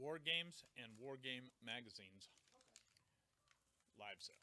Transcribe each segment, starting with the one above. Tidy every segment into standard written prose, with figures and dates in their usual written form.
War Games and War Game Magazines Okay. live sale.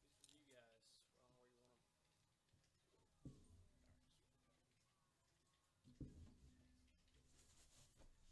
These for you guys. Where you want them. For the stream to connect and for it to come out to everybody, all you gotta do is press where you just gotta check it in because otherwise it won't work. And if you want to, you can tag people, which it always helps, especially troubleshooting and stuff like that.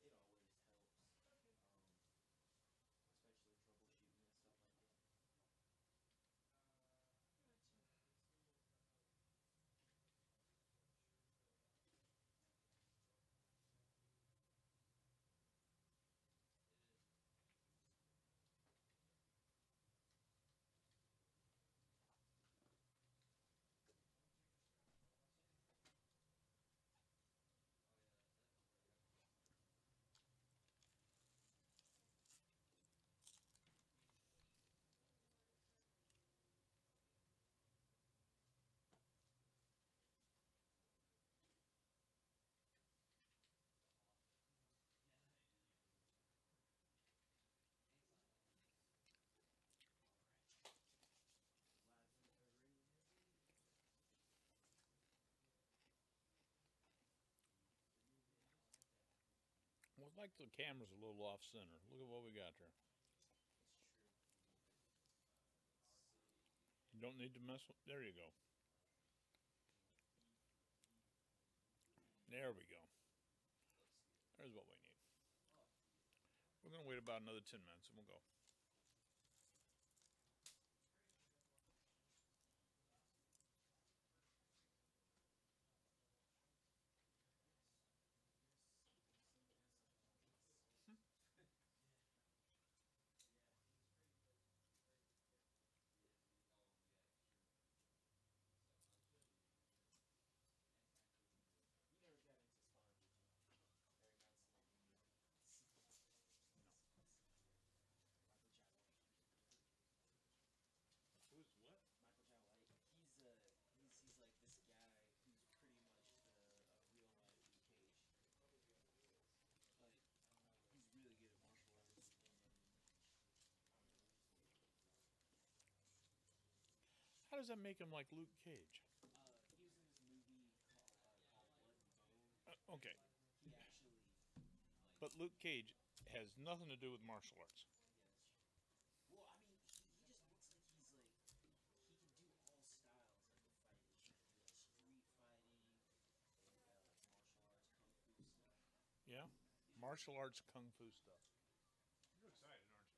Live recovery. Looks like the camera's a little off center. Look at what we got there. It's true. Let's see. You don't need to mess with. There you go. There we go. There's what we need. We're going to wait about another 10 minutes and we'll go. You never got into Spawn, did you? Very nice. No. Michael Jai White. Who's what? Michael Jai White. He's like this guy who's pretty much a real life Luke Cage, but he's really good at martial arts. How does that make him like Luke Cage? He was in this movie called Blood and Bone. Okay. He actually. But Luke Cage has nothing to do with martial arts. Yeah, that's true. Well, I mean, he just looks like he's like he can do all styles of the fighting. He can do like street fighting and like martial arts, kung fu stuff. Yeah? Martial arts kung fu stuff. You're excited, aren't you?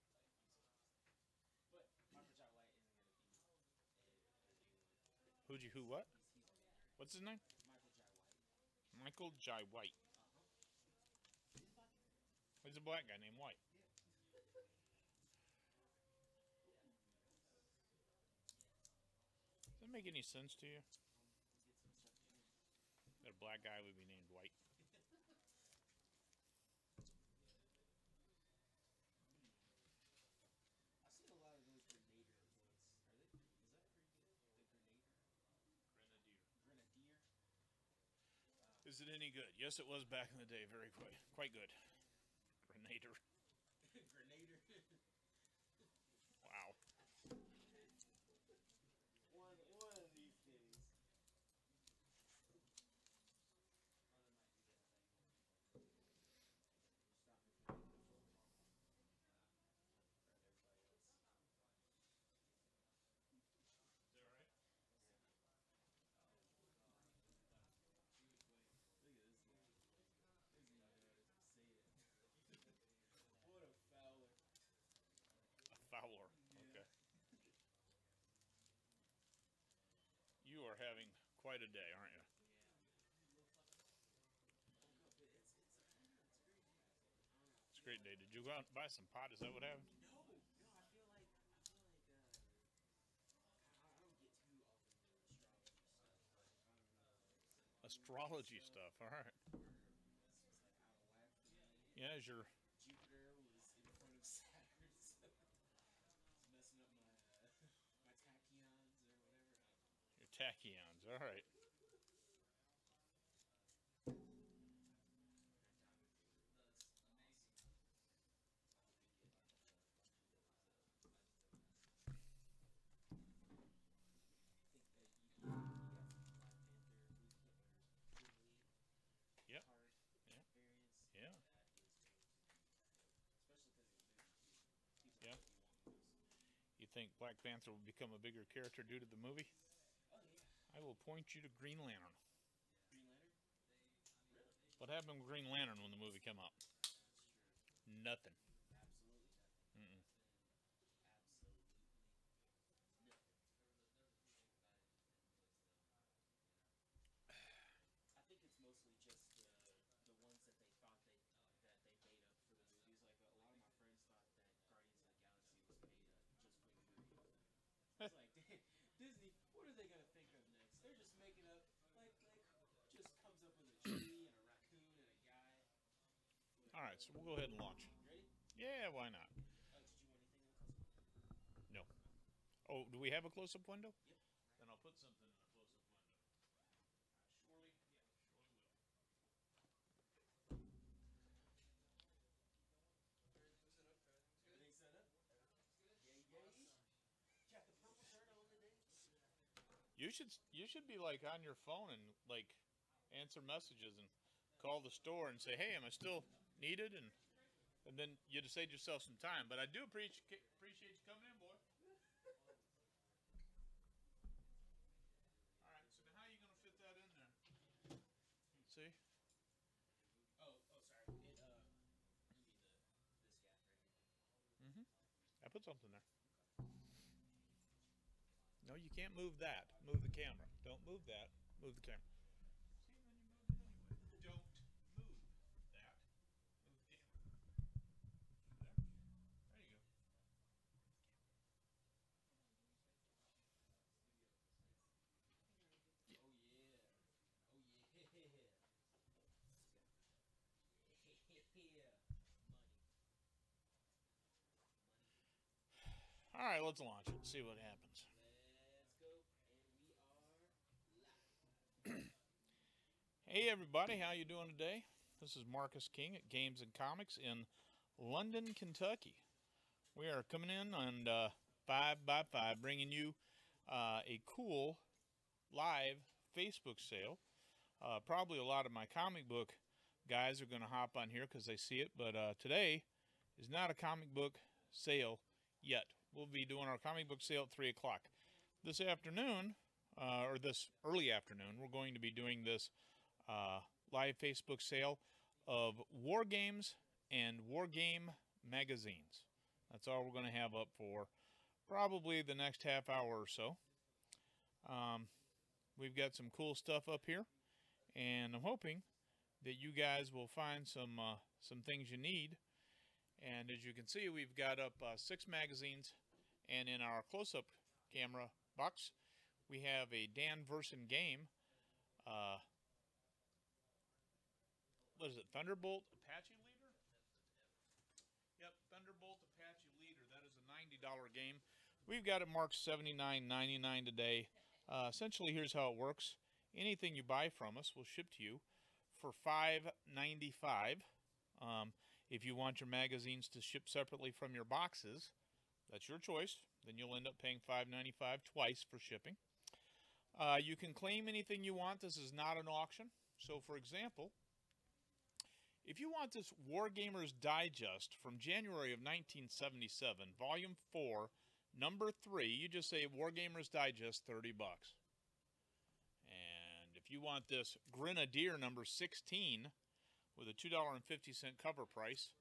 But Michael Jai White isn't gonna be. Who what? He's What's his name? Michael Jai White. Michael Jai White. He's a black guy named White. Does that make any sense to you? That a black guy would be named White? I've seen a lot of those Grenadier ones. Are they? Is that pretty good? The Grenadier. Grenadier. Grenadier. Is it any good? Yes, it was back in the day. Very quite good. Grenader. Grenader. Wow. One of these days. Stop me from getting full around everybody else. Is that right? Yeah. Look at this guy. Doesn't even know how to say it. What a fowler. A Fowler. Yeah. Okay. You are having quite a day, aren't you? Yeah. Woke up. It's a great day. I don't know. I It's a feel great like day. Did you go out and buy some pot? Is that what happened? no. I don't get too off into astrology stuff, but I don't know. The moon and Astrology stuff stuff. All right. was just like out of whack for me. Yeah, as your Jupiter was in front of Saturn, so it's messing up my my tachyons or whatever. I don't know. your tachyons. All right. I hope we get like a bunch of those. I think you got some Black Panther weekend or Disney Yep. card Yeah. variants. Yeah. That is going to be dope, especially because of the movie too. People are Yeah. gonna be wanting those. You think Black Panther will become a bigger character due to the movie? Oh yeah, I will point you to Green Lantern. Green Lantern. Really? What happened with Green Lantern when the movie came out? That's true. Nothing. Absolutely nothing. Mm-mm. Absolutely nothing. I think it's mostly just the ones that they thought that they made up for the movies. Like a lot of my friends thought that Guardians of the Galaxy was made up just for the movie. It's like Disney. What are they gonna think of next? They're just making up like just comes up with a tree and a raccoon and a guy. All right, so we'll go ahead and launch. You ready? Yeah, why not? Did you want anything in the close-up window? No. Oh, do we have a close-up window? Yep. Then I'll put something in a close-up window. Surely, yeah, surely will. Everything set up? Yay, yay. Got the purple shirt on today. You should be like on your phone and like answer messages and call the store and say, "Hey, am I still needed?" And then you just save yourself some time. But I do appreciate you coming in, boy. All right, so now how are you gonna fit that in there? See? Oh, sorry. You mean this gap right here? Mm-hmm. I put something there. No, you can't move that. Move the camera. Don't move that. Move the camera. See, then you moved it anyway. Don't move that. Move the camera. There. There you go. Oh yeah. Oh yeah. Let's go. Yeah. Money. Money. All right, let's launch it. See what happens. Let's go. And we are live. Hey everybody, how you doing today? This is Marcus King at Games and Comics in London, Kentucky. We are coming in on 5x5, bringing you a cool live Facebook sale. Probably a lot of my comic book guys are going to hop on here because they see it, but today is not a comic book sale yet. We'll be doing our comic book sale at 3 o'clock. This afternoon, or this early afternoon, we're going to be doing this live Facebook sale of war games and war game magazines. That's all we're going to have up for probably the next half hour or so. We've got some cool stuff up here, and I'm hoping that you guys will find some things you need. And as you can see, we've got up 6 magazines, and in our close-up camera box, we have a Dan Verson game. What is it? Thunderbolt Apache Leader? Yep, Thunderbolt Apache Leader. That is a $90 game. We've got it marked $79.99 today. Essentially, here's how it works. Anything you buy from us will ship to you for $5.95. If you want your magazines to ship separately from your boxes, that's your choice. Then you'll end up paying $5.95 twice for shipping. You can claim anything you want. This is not an auction. So, for example, if you want this Wargamers Digest from January of 1977, Volume 4, Number 3, you just say Wargamers Digest, $30. And if you want this Grenadier number 16 with a $2.50 cover price,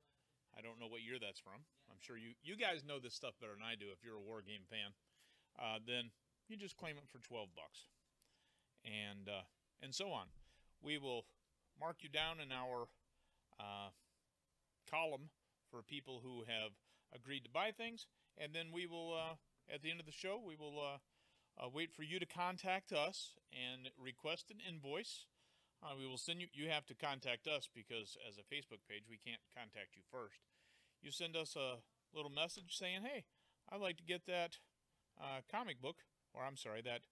I don't know what year that's from. I'm sure you guys know this stuff better than I do if you're a war game fan. Then you just claim it for $12. And so on. We will mark you down in our column for people who have agreed to buy things, and then we will, at the end of the show, we will wait for you to contact us and request an invoice. We will send you. You have to contact us because as a Facebook page, we can't contact you first. You send us a little message saying, "Hey, I'd like to get that comic book, or I'm sorry, that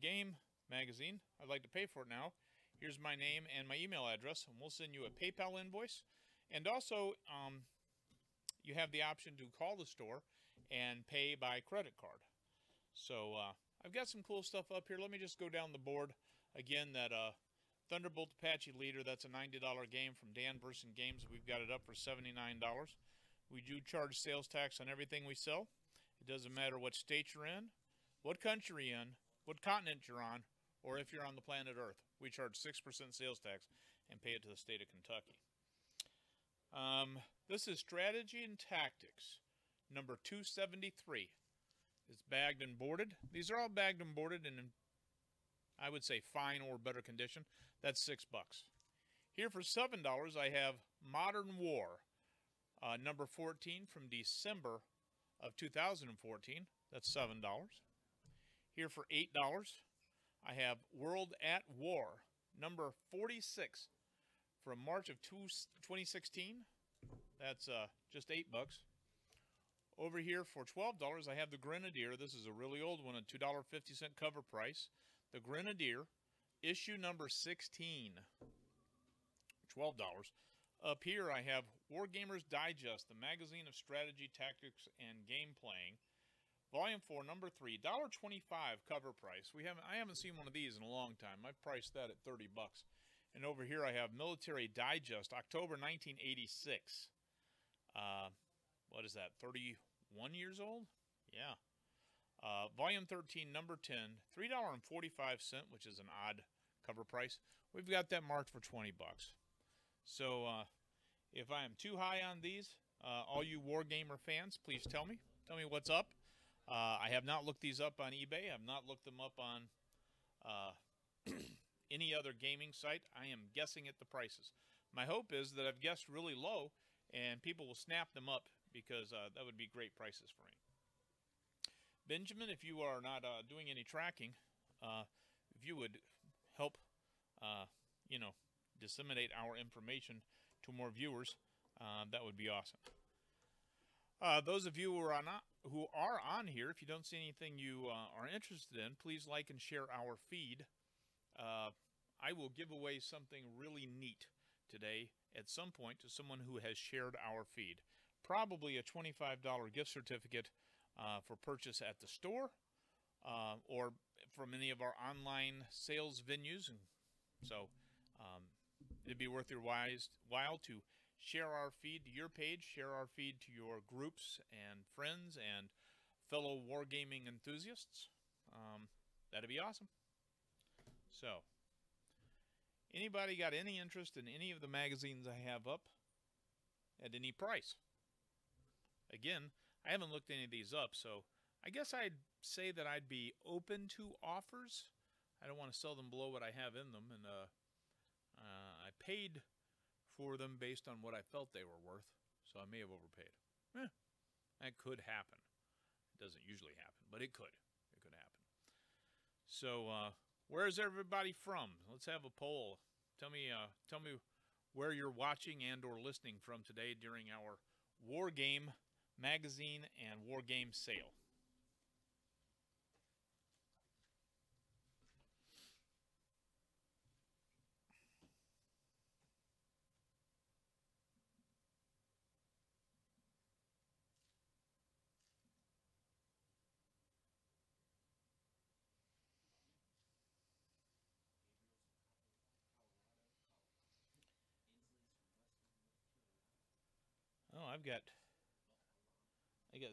game magazine. I'd like to pay for it now. Here's my name and my email address, and we'll send you a PayPal invoice. And also, you have the option to call the store and pay by credit card. So I've got some cool stuff up here. Let me just go down the board again. That Thunderbolt Apache Leader, that's a $90 game from Dan Burson Games. We've got it up for $79. We do charge sales tax on everything we sell. It doesn't matter what state you're in, what country you're in, what continent you're on, or if you're on the planet Earth. We charge 6% sales tax and pay it to the state of Kentucky. This is Strategy and Tactics, number 273. It's bagged and boarded. These are all bagged and boarded in, I would say, fine or better condition. That's $6. Here for $7, I have Modern War, number 14 from December of 2014. That's $7. Here for $8, I have World at War, number 46 from March of 2016. That's just $8. Over here for $12, I have the Grenadier. This is a really old one, a $2.50 cover price. The Grenadier, issue number 16, $12. Up here I have Wargamers Digest, the magazine of strategy, tactics, and game playing. Volume 4, number 3, $1.25 cover price. I haven't seen one of these in a long time. I've priced that at $30. And over here I have Military Digest, October 1986. What is that, 31 years old? Yeah. Volume 13, number 10, $3.45, which is an odd cover price. We've got that marked for $20. So if I am too high on these, all you Wargamer fans, please tell me. Tell me what's up. I have not looked these up on eBay. I have not looked them up on any other gaming site. I am guessing at the prices. My hope is that I've guessed really low and people will snap them up because that would be great prices for me. Benjamin, if you are not doing any tracking, if you would help, disseminate our information to more viewers, that would be awesome. Those of you who are on here, if you don't see anything you are interested in, please like and share our feed. I will give away something really neat today at some point to someone who has shared our feed. Probably a $25 gift certificate for purchase at the store or from any of our online sales venues. And so it'd be worth your while to share our feed to your page, share our feed to your groups and friends and fellow wargaming enthusiasts. That'd be awesome. So, anybody got any interest in any of the magazines I have up at any price? Again, I haven't looked any of these up, so I guess I'd say that I'd be open to offers. I don't want to sell them below what I have in them, and I paid for them based on what I felt they were worth, so I may have overpaid. That could happen. It doesn't usually happen, but it could. It could happen. So, where is everybody from? Let's have a poll. Tell me where you're watching and or listening from today during our War Game magazine and War Game sale. I got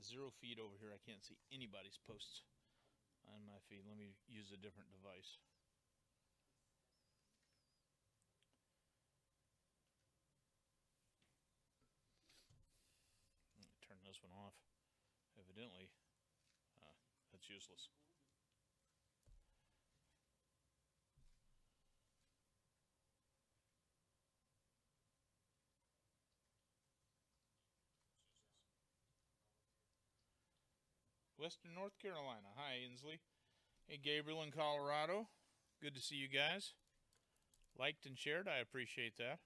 0 feed over here. I can't see anybody's posts on my feed. Let me use a different device. Turn this one off. Evidently, that's useless. Western North Carolina. Hi, Inslee. Hey, Gabriel in Colorado. Good to see you guys. Liked and shared. I appreciate that.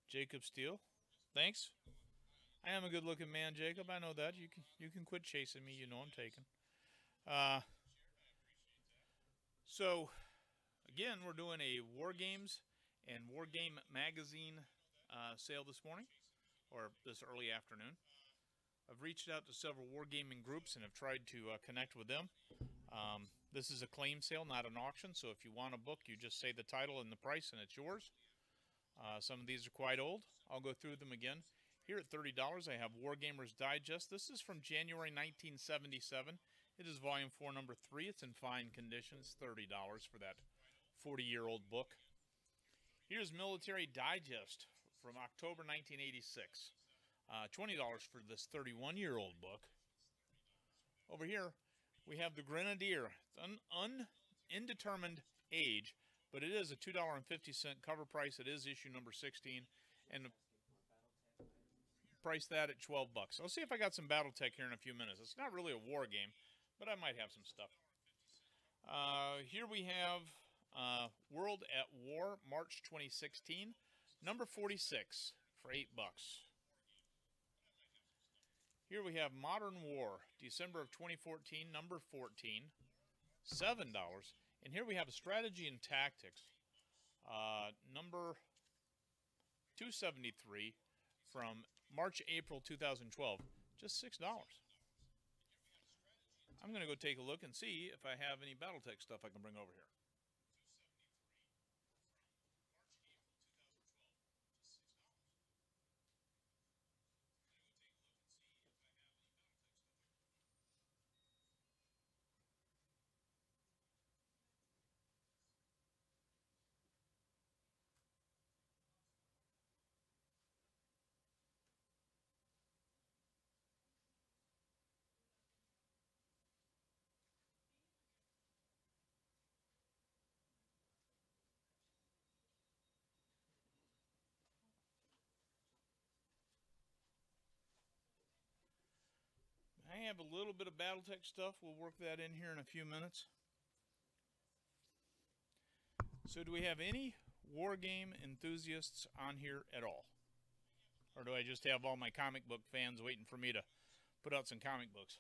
Jacob Steele. Thanks. I am a good-looking man, Jacob. I know that. You can quit chasing me. You know I'm taken. So, again, we're doing a War Games and War Game Magazine sale this morning, or this early afternoon. I've reached out to several wargaming groups and have tried to connect with them. This is a claim sale, not an auction, so if you want a book, you just say the title and the price and it's yours. Some of these are quite old. I'll go through them again. Here at $30, I have Wargamers Digest. This is from January 1977. It is volume 4, number 3. It's in fine condition. It's $30 for that 40-year-old book. Here's Military Digest from October 1986. $20 for this 31-year-old book. Over here, we have the Grenadier. It's an indeterminate age, but it is a $2.50 cover price. It is issue number 16, and price that at $12. I'll see if I got some BattleTech here in a few minutes. It's not really a war game, but I might have some stuff. Here we have World at War, March 2016, number 46 for $8. Here we have Modern War, December of 2014, number 14, $7. And here we have Strategy and Tactics, number 273 from March, April 2012, just $6. I'm going to go take a look and see if I have any BattleTech stuff I can bring over here. I have a little bit of BattleTech stuff. We'll work that in here in a few minutes. So do we have any war game enthusiasts on here at all? Or do I just have all my comic book fans waiting for me to put out some comic books?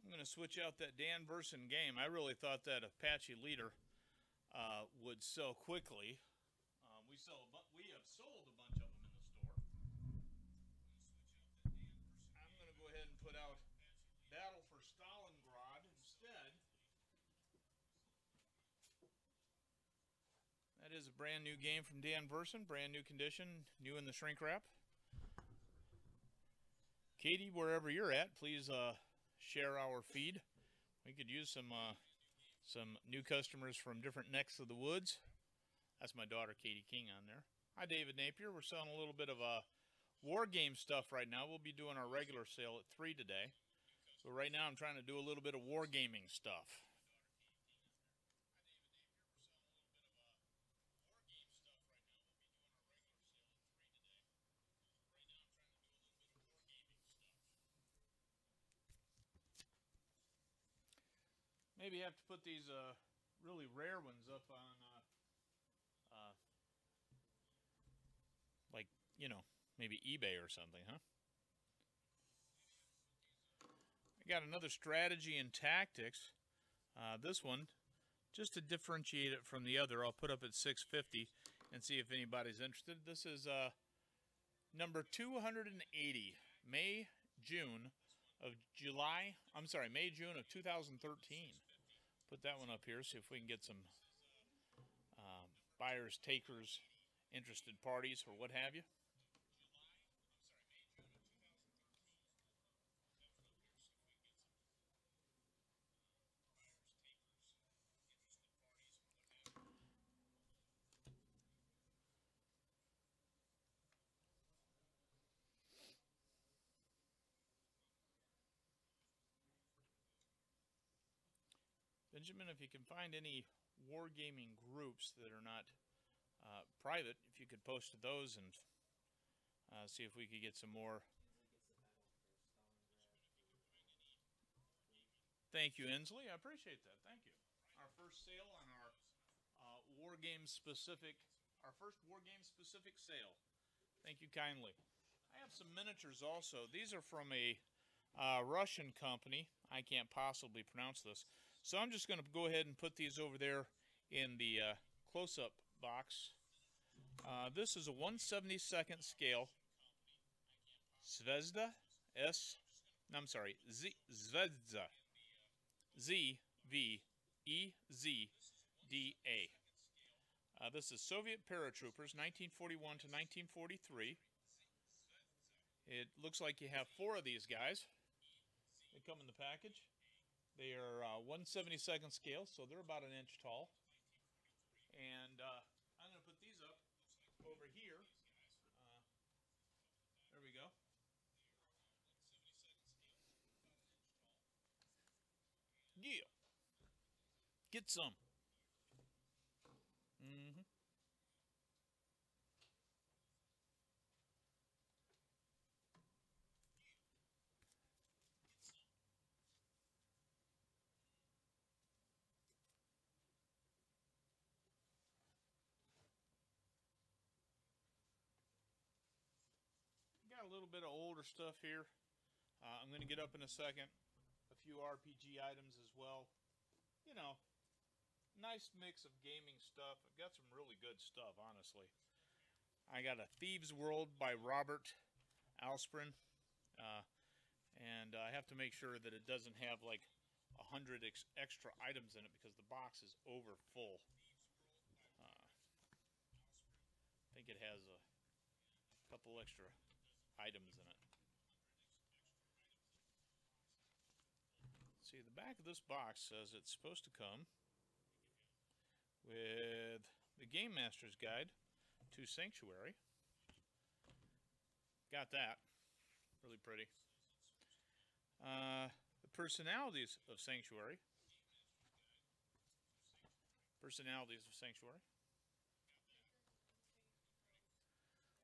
I'm going to switch out that Dan Verson game. I really thought that Apache Leader would sell quickly. We have sold a bunch of them in the store. I'm going to go ahead and put out Battle for Stalingrad instead. That is a brand new game from Dan Verson, brand new condition, new in the shrink wrap. Katie, wherever you're at, please share our feed. We could use some new customers from different necks of the woods. That's my daughter, Katie King, on there. Hi, David Napier. We're selling a little bit of war game stuff right now. We'll be doing our regular sale at 3 today. So right now I'm trying to do a little bit of wargaming stuff. Maybe have to put these really rare ones up on, like, you know, maybe eBay or something, huh? I got another Strategy and Tactics. This one, just to differentiate it from the other, I'll put up at $6.50. and see if anybody's interested. This is number 280, May, June of July. I'm sorry, May, June of 2013. Put that one up here, see if we can get some buyers, takers, interested parties, or what have you. Benjamin, if you can find any wargaming groups that are not private, if you could post to those and see if we could get some more. Thank you, Inslee. I appreciate that. Thank you. Our first sale on our war game specific, our first war game specific sale. Thank you kindly. I have some miniatures also. These are from a Russian company. I can't possibly pronounce this. So I'm just going to go ahead and put these over there in the close-up box. This is a 1/72nd scale Zvezda Zvezda ZVEZDA. This is Soviet paratroopers, 1941 to 1943. It looks like you have 4 of these guys. They come in the package. They are 1/72nd scale, so they're about an inch tall. And I'm going to put these up over here. There we go. Yeah. Get some. Got a little bit of older stuff here. I'm going to get up in a second. A few RPG items as well. You know, nice mix of gaming stuff. I've got some really good stuff, honestly. I got a Thieves World by Robert Alsprin. And I have to make sure that it doesn't have like 100 extra items in it because the box is over full. I think it has a couple extra items in it. See, the back of this box says it's supposed to come with the Game Master's Guide to Sanctuary. Got that. Really pretty. The personalities of Sanctuary.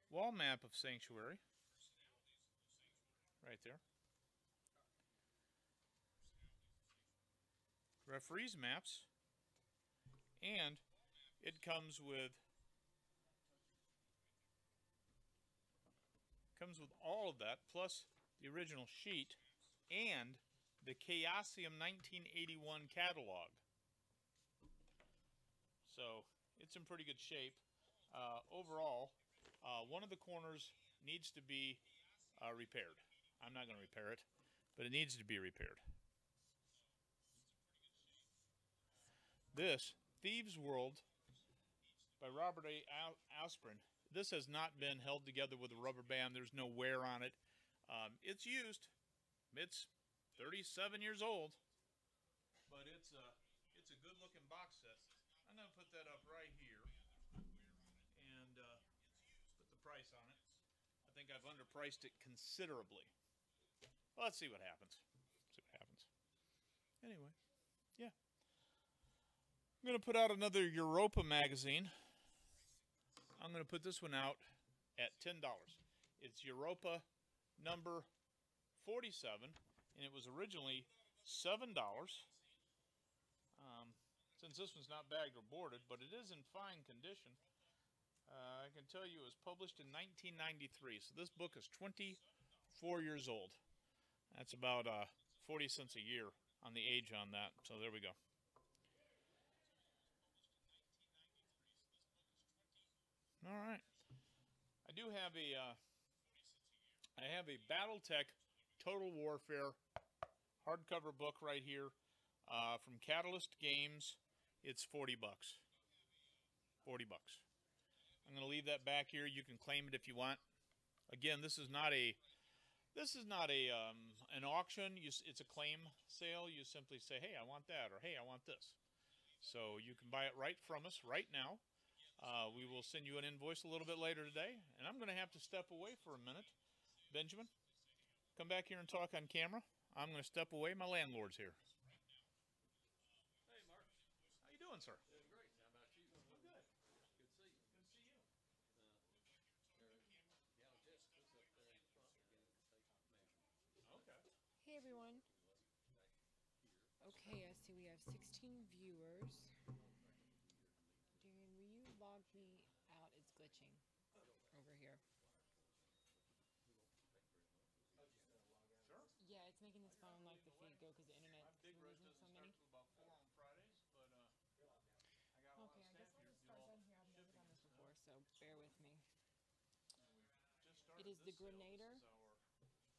Wall map of Sanctuary. Right there. Referees maps. And it comes with all of that, plus the original sheet and the Chaosium 1981 catalog. So it's in pretty good shape. Overall, one of the corners needs to be repaired. I'm not going to repair it, but it needs to be repaired. This Thieves World by Robert A. Aspirin. This has not been held together with a rubber band. There's no wear on it. It's used. It's 37 years old, but it's a good-looking box set. I'm going to put that up right here and put the price on it. I think I've underpriced it considerably. Well, let's see what happens. Anyway, yeah. I'm going to put out another Europa magazine. I'm going to put this one out at $10. It's Europa number 47, and it was originally $7. Since this one's not bagged or boarded, but it is in fine condition, I can tell you it was published in 1993. So this book is 24 years old. That's about 40 cents a year on the age on that. So there we go. All right. I do have I have a BattleTech Total Warfare hardcover book right here from Catalyst Games. It's $40. $40. I'm going to leave that back here. You can claim it if you want. Again, this is not a an auction. It's a claim sale. You simply say, "Hey, I want that," or "Hey, I want this." So you can buy it right from us right now. We will send you an invoice a little bit later today, and I'm going to have to step away for a minute. Benjamin, come back here and talk on camera. I'm going to step away. My landlord's here. Hey, Mark. How you doing, sir? Doing great. How about you? I'm good. Good to see you. Good to see you. Gal Jessica's up there in front beginning to take measurements. Okay. Hey everyone. Okay, I see we have 16 viewers. Darren, will you log me out? It's glitching over here. Sure. Yeah, it's making this phone like the feed go because the internet My big is rush losing doesn't so start many. till about 4 on Fridays, but I got a lot Okay, of I guess staff I'll here just to do start all done here. I've never shipping done and this stuff. before, so bear with me. Just started It is the this sale. Grenader This is our,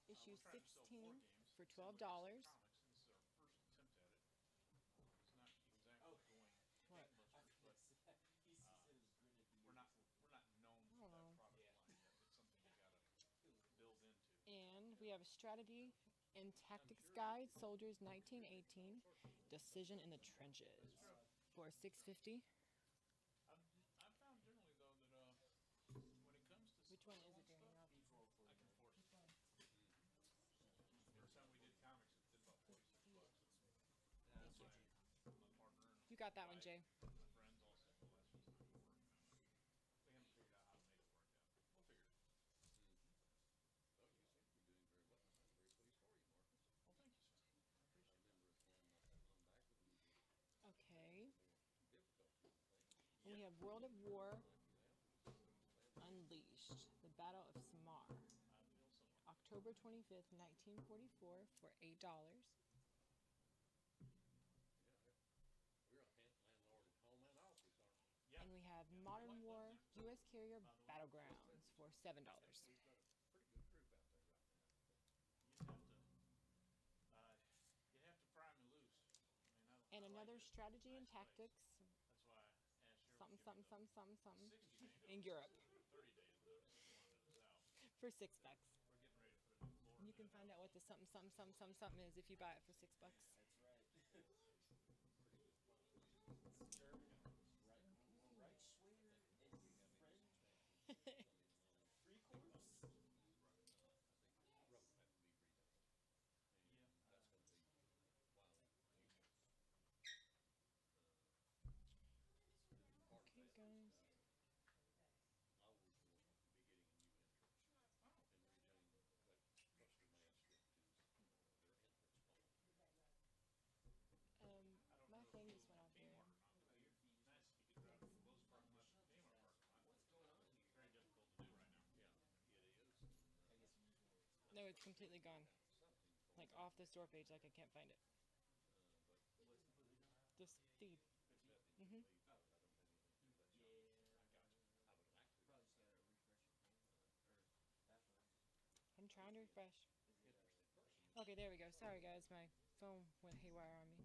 issue we're trying to sell 4 16 games. for See if we can $12. get some comics, and this is our first attempt at it. It's not exactly going What? gangbusters, but we're not known I for don't that know. product line yet. It's something you gotta build into. And we have a strategy and tactics guide, Soldiers 1918, Decision in the Trenches for $6.50. I've found generally though that when it comes to Which one is it, stuff, Darren? I can force it. First time we did comics, it did about $46. That's why my partner and You got that one, Jay. my friends all said, "Well, that's just not gonna work." We haven't figured out how to make it work yet. We'll figure it. Well, you seem to be doing very well. I'm very pleased for you, Marcus. Well, thank you, sir. I appreciate I it. remember a time not that long back when you were Okay. more difficulties, I think. And we have World of War Knock you out. Unleashed, the Battle of Samar, I feel similar. October 25th, 1944 for $8. Yeah, we're a landlord at home and office, aren't we? Yeah. And we have Yeah, Modern we like War that. U.S. Carrier Battlegrounds for $7. We've got a pretty good group out there right now. You'd have to pry me loose. I mean, And I like another it. strategy and Nice place. tactics, That's why I asked Cheryl something, to give me something, something, something, something, 60-day in notice Europe instead of 30 days notice if you wanted us out. for $6. We're getting ready to put a new floor And you in can it. find out what the something, something, something, something, something is if you buy it for $6. That's right. It's German. Right, Schwinger and French. Three quarters. Yeah. Road will have to be redone. And that's going to be while part of Okay, that guys. always will be getting a new entrance and redoing that cluster mass that is their entrance point. My thing just went off there. Nice if you could drive from Lowe's parking lot to the Kmart parking lot. What's going on here? Very difficult to do right now. Yeah, it is. No, it's completely gone. Something for Like off the store page, like I can't find it. This feed. Mm-hmm. I don't have anything to do that. I got you. I would like to. Probably just gotta refresh your phone or password. I'm trying to refresh. Interesting person. Okay, there we go. Sorry, guys. My phone went haywire on me.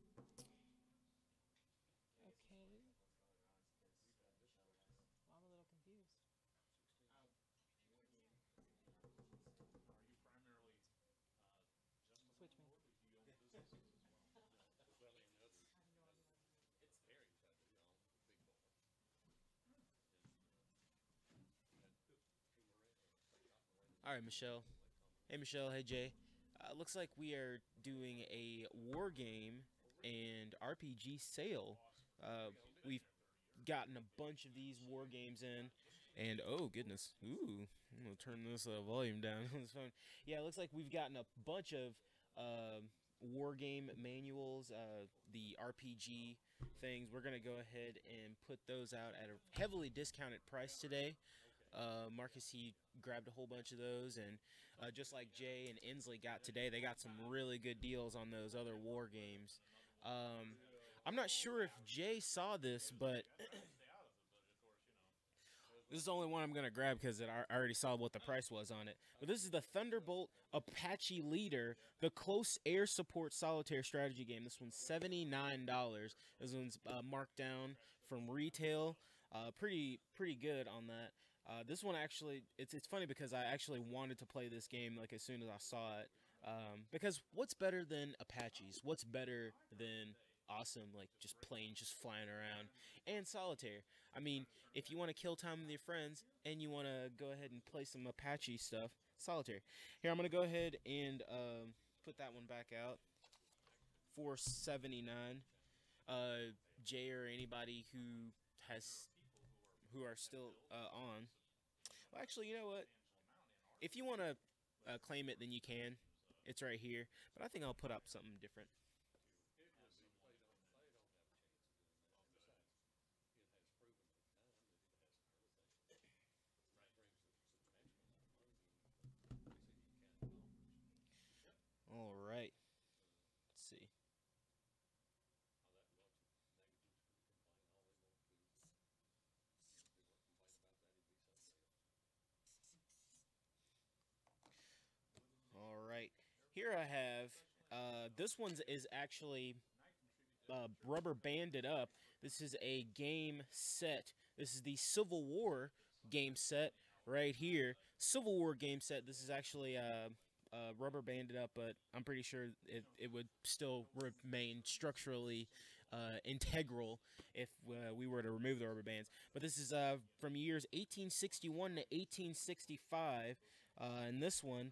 Okay. Well, I'm a little confused. Are you primarily just a Switch me. landlord, or do you own businesses as well? Well, and others, it's Harry's I do, on the big boy. All right, Michelle. Hey, Michelle. Hey, Jay. Looks like we are doing a war game and RPG sale. We've gotten a bunch of these war games in, and oh goodness, ooh, I'm gonna turn this volume down on this phone. Yeah, it looks like we've gotten a bunch of war game manuals, the RPG things. We're gonna go ahead and put those out at a heavily discounted price today. Marcus, he grabbed a whole bunch of those, and just like Jay and Inslee got today, they got some really good deals on those other war games. I'm not sure if Jay saw this, but Stay out of it, but of course, This is the only one I'm gonna grab because I already saw what the price was on it. But this is the Thunderbolt Apache Leader, the Close Air Support Solitaire Strategy Game. This one's $79. This one's marked down from retail. Pretty good on that. This one actually, it's funny because I actually wanted to play this game like as soon as I saw it. Because what's better than Apaches? What's better than awesome, like just planes just flying around and solitaire? I mean, if you want to kill time with your friends and you want to go ahead and play some Apache stuff, solitaire. Here, I'm gonna go ahead and put that one back out for $79. Jay or anybody who are still on. Well, actually, you know what? If you want to claim it, then you can. It's right here. But I think I'll put up something different. All right. Let's see. All right. Here I have. This one is actually rubber banded up. This is a game set. This is the Civil War game set right here. Civil War game set. This is actually rubber banded up, but I'm pretty sure it would still remain structurally integral if we were to remove the rubber bands. But this is from years 1861 to 1865. And this one,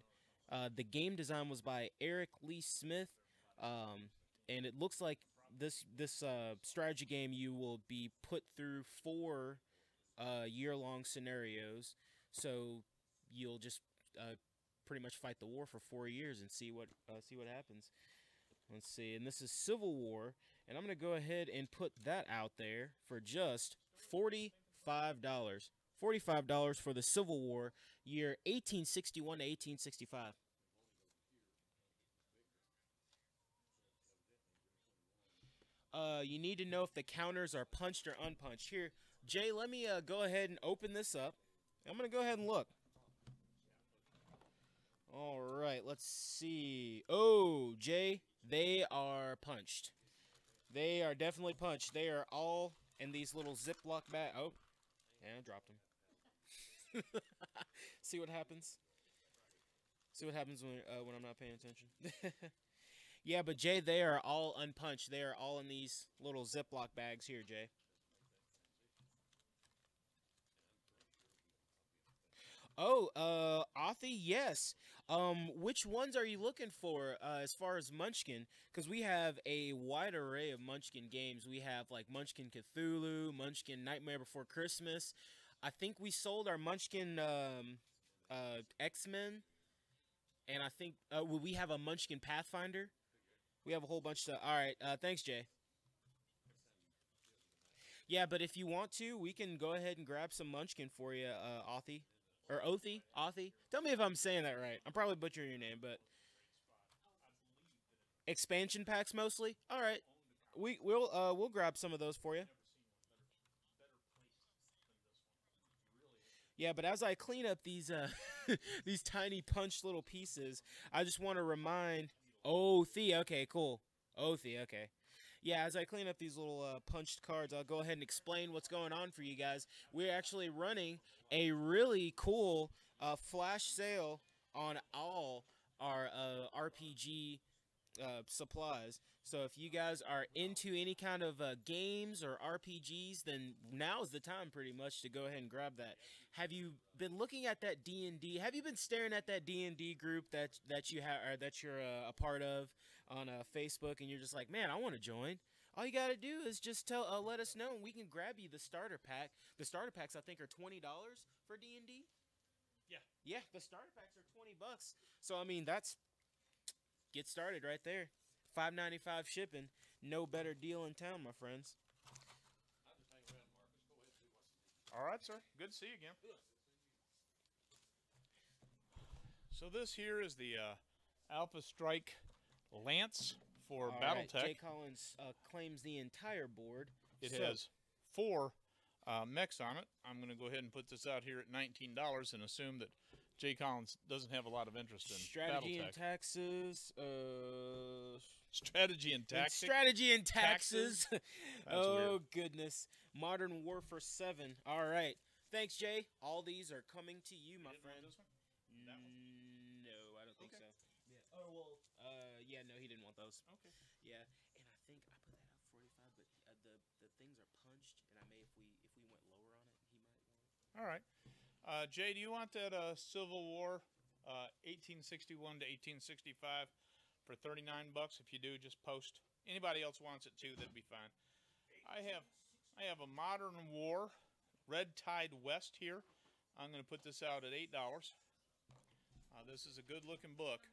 the game design was by Eric Lee Smith, and it looks like this strategy game you will be put through 4 year-long scenarios. So you'll just pretty much fight the war for 4 years and see what happens. Let's see, and this is Civil War, and I'm gonna go ahead and put that out there for just $45. $45 for the Civil War, year 1861 to 1865. You need to know if the counters are punched or unpunched. Here, Jay, let me go ahead and open this up. I'm going to go ahead and look. All right, let's see. Oh, Jay, they are punched. They are definitely punched. They are all in these little Ziploc bag. Oh, yeah, I dropped them. See what happens? See what happens when I'm not paying attention? Yeah, but Jay, they are all unpunched. They are all in these little Ziploc bags here, Jay. Oh, Authy, yes. Which ones are you looking for as far as Munchkin? Because we have a wide array of Munchkin games. We have like Munchkin Cthulhu, Munchkin Nightmare Before Christmas. I think we sold our Munchkin X-Men, and I think we have a Munchkin Pathfinder. We have a whole bunch of stuff. All right, thanks, Jay. Yeah, but if you want to, we can go ahead and grab some Munchkin for you, Authy. Or Othi? Authy? Tell me if I'm saying that right. I'm probably butchering your name, but... Expansion packs, mostly? All right. We'll grab some of those for you. Yeah, but as I clean up these these tiny punched little pieces, I just want to remind... Othi, okay, cool. Othi, okay. Yeah, as I clean up these little punched cards, I'll go ahead and explain what's going on for you guys. We're actually running a really cool flash sale on all our RPG supplies. So if you guys are into any kind of games or RPGs, then now's the time pretty much to go ahead and grab that. Have you been looking at that D&D? Have you been staring at that D&D group that you have or that you're a part of on Facebook, and you're just like, man, I want to join? All you got to do is just let us know, and we can grab you the starter pack. The starter packs, I think, are $20 for D&D. Yeah. Yeah, the starter packs are $20. So I mean, that's get started right there. $5.95 shipping. No better deal in town, my friends. All right, sir. Good to see you again. So this here is the Alpha Strike Lance for All BattleTech. right, Jay Collins claims the entire board. It has 4 mechs on it. I'm going to go ahead and put this out here at $19 and assume that Jay Collins doesn't have a lot of interest in Strategy and Battletech. taxes. Strategy and tactics. Strategy and taxes. Oh, weird. goodness. Modern Warfare 7. All right. Thanks, Jay. All these are coming to you, my friend. This one? That one? No, I don't think Okay. so. Yeah. Oh, well. Yeah, no, he didn't want those. Okay. Yeah, and I think I put that up 45, but the things are punched, and I may if we went lower on it, he might want it. All right. Jay, do you want that Civil War 1861 to 1865 for $39? If you do, just post. Anybody else wants it too, that'd be fine. I have a Modern War Red Tide West here. I'm going to put this out at $8. This is a good-looking book,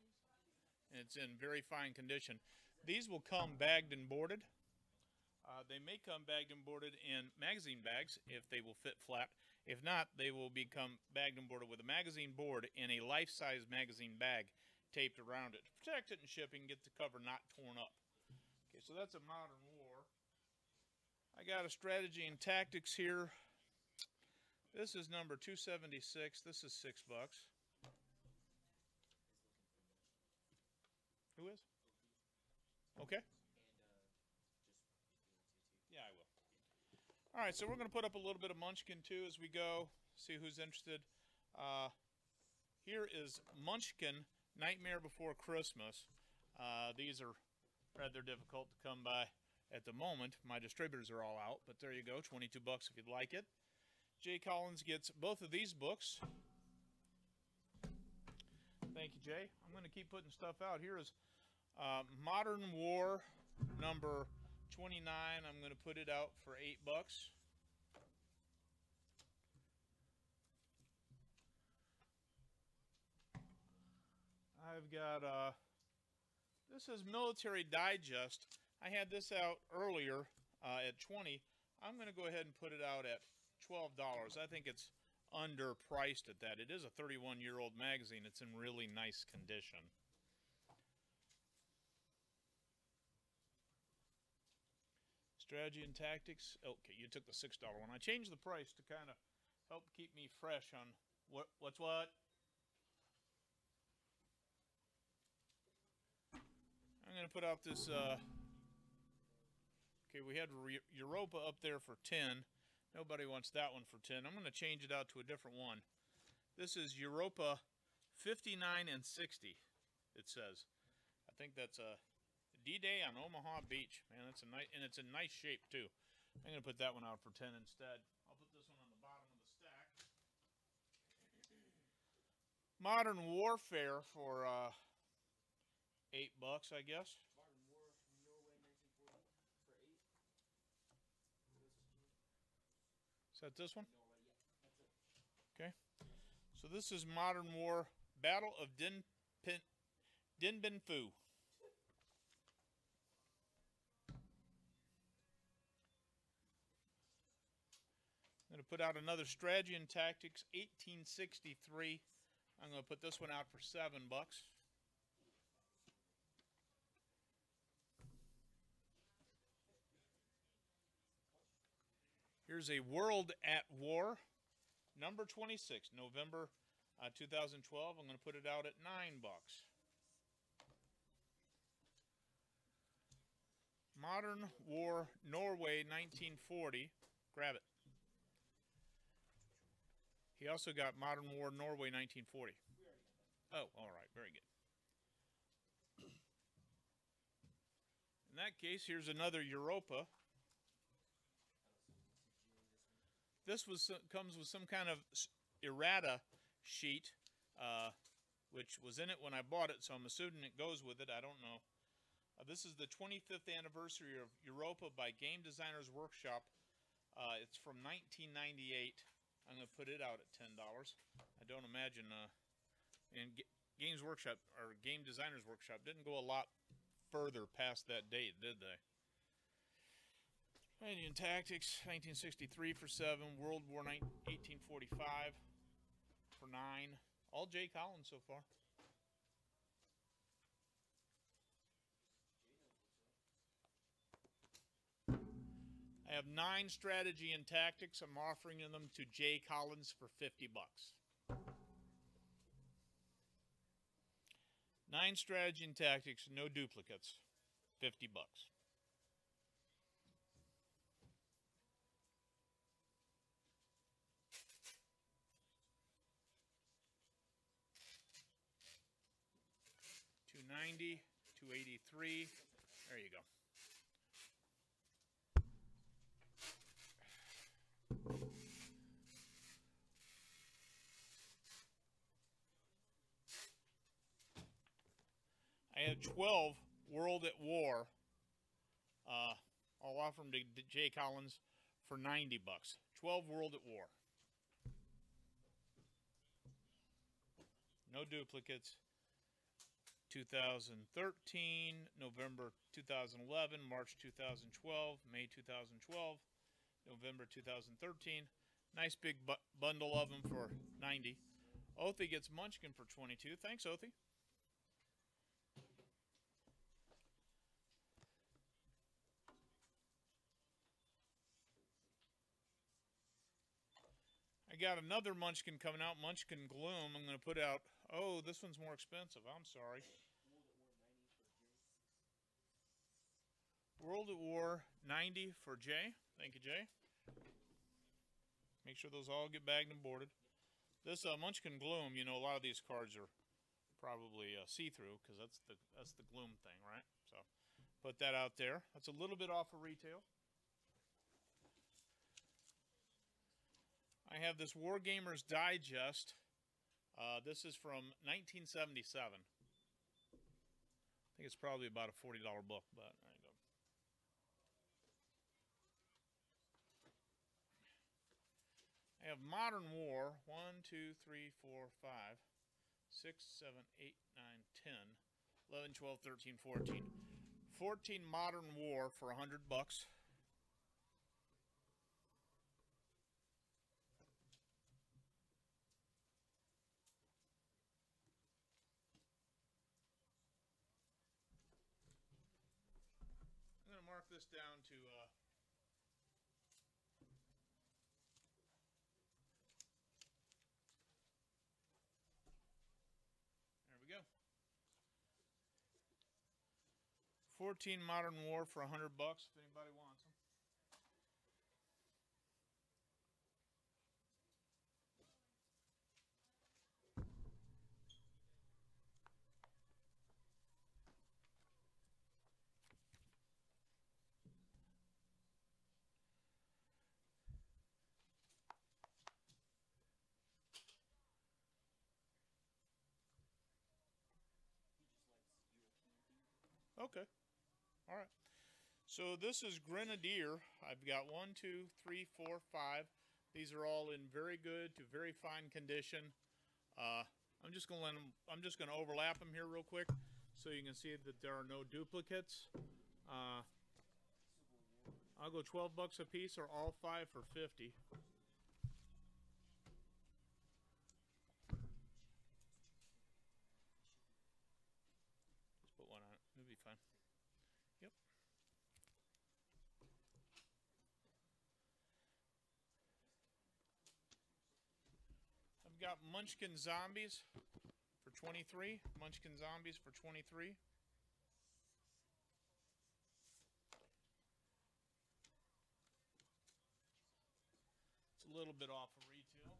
and it's in very fine condition. These will come bagged and boarded. They may come bagged and boarded in magazine bags if they will fit flat. If not, they will become bagged and boarded with a magazine board in a life-size magazine bag taped around it to protect it in shipping, get the cover not torn up. Okay, so that's a Modern War. I got a Strategy and Tactics here. This is number 276. This is $6. Who is? Okay. Yeah, I will. All right, so we're going to put up a little bit of Munchkin too as we go. See who's interested. Here is Munchkin Nightmare Before Christmas. These are rather difficult to come by at the moment. My distributors are all out, but there you go, $22 if you'd like it. Jay Collins gets both of these books. Thank you, Jay. I'm going to keep putting stuff out. Here is Modern War number 29. I'm going to put it out for $8. I've got this is Military Digest. I had this out earlier at $20. I'm going to go ahead and put it out at $12. I think it's underpriced at that. It is a 31-year-old magazine. It's in really nice condition. Strategy and Tactics. Okay, you took the $6 one. I changed the price to kind of help keep me fresh on what's what. I'm going to put out this. Okay, we had Europa up there for 10. Nobody wants that one for 10. I'm going to change it out to a different one. This is Europa 59 and 60. It says. I think that's a D-Day on Omaha Beach. Man, that's a nice, and it's in nice shape too. I'm going to put that one out for 10 instead. I'll put this one on the bottom of the stack. Modern Warfare for $8, I guess. Modern War Norway 1940 for 8. Is that this one? Norway, yeah, that's it. Okay. So this is Modern War Battle of Din Bin Phu. I'm going to put out another Strategy and Tactics 1863. I'm going to put this one out for $7. Here's a World at War, number 26, November 2012. I'm going to put it out at $9. Modern War Norway 1940. Grab it. He also got Modern War Norway 1940. Oh, all right. Very good. In that case, here's another Europa. This comes with some kind of errata sheet, which was in it when I bought it, so I'm assuming it goes with it. I don't know. This is the 25th anniversary of Europa by Game Designers Workshop. It's from 1998. I'm going to put it out at $10. I don't imagine, and Games Workshop or Game Designers Workshop didn't go a lot further past that date, did they? Strategy and Tactics 1963 for 7. World War 1845 for 9. All Jay Collins so far. I I have 9 strategy and tactics. I'm offering them to Jay Collins for 50 bucks. 9 strategy and tactics, no duplicates, 50 bucks. $290, $283. There you go. I have 12 World at War. I'll offer them to Jay Collins for 90 bucks. 12 World at War. No duplicates. 2013, November 2011, March 2012, May 2012, November 2013. Nice big bundle of them for 90. Othie gets Munchkin for 22. Thanks, Othie. I got another Munchkin coming out, Munchkin Gloom. I'm going to put out, oh, this one's more expensive. I'm sorry. World at War 90 for Jay. Thank you, Jay. Make sure those all get bagged and boarded. This Munchkin Gloom, you know, a lot of these cards are probably see-through because that's the Gloom thing, right? So put that out there. That's a little bit off of retail. I have this Wargamers Digest. This is from 1977. I think it's probably about a $40 book, but there you go. I have Modern War 1, 2, 3, 4, 5, 6, 7, 8, 9, 10, 11, 12, 13, 14. 14 Modern War for 100 bucks. Mark this down to there we go. 14 Modern War for 100 bucks if anybody wants them. Okay. All right. So this is Grenadier. I've got 1, 2, 3, 4, 5. These are all in very good to very fine condition. I'm just gonna overlap them here real quick so you can see that there are no duplicates. I'll go 12 bucks a piece or all 5 for 50. Just put one on it. It'll be fine. Yep. I've got Munchkin Zombies for 23. Munchkin Zombies for 23. It's a little bit off of retail.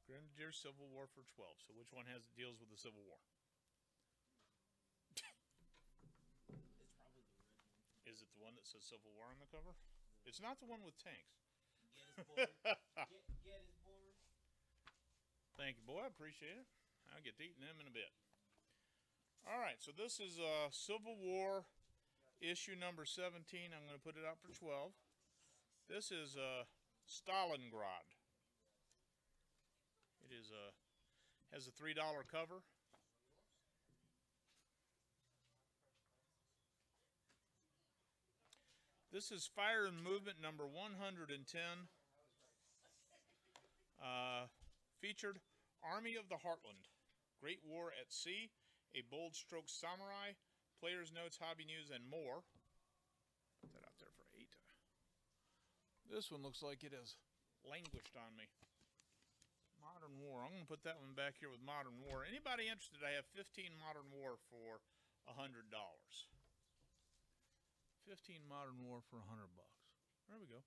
Grenadier Civil War for 12. So which one deals with the Civil War? It's probably the red one. Is it the one that says Civil War on the cover? It's not the one with tanks. Get his board. Get his board. Thank you, boy. I appreciate it. I'll get to eating them in a bit. All right, so this is Civil War Issue number 17. I'm going to put it out for 12. This is Stalingrad. It is has a $3 cover. This is Fire and Movement number 110. Featured Army of the Heartland, Great War at Sea, A Bold Stroke Samurai, Player's Notes, Hobby News, and more. Put that out there for 8. This one looks like it has languished on me. Modern War. I'm going to put that one back here with Modern War. Anybody interested? I have 15 Modern War for $100. 15 Modern War for $100. There we go.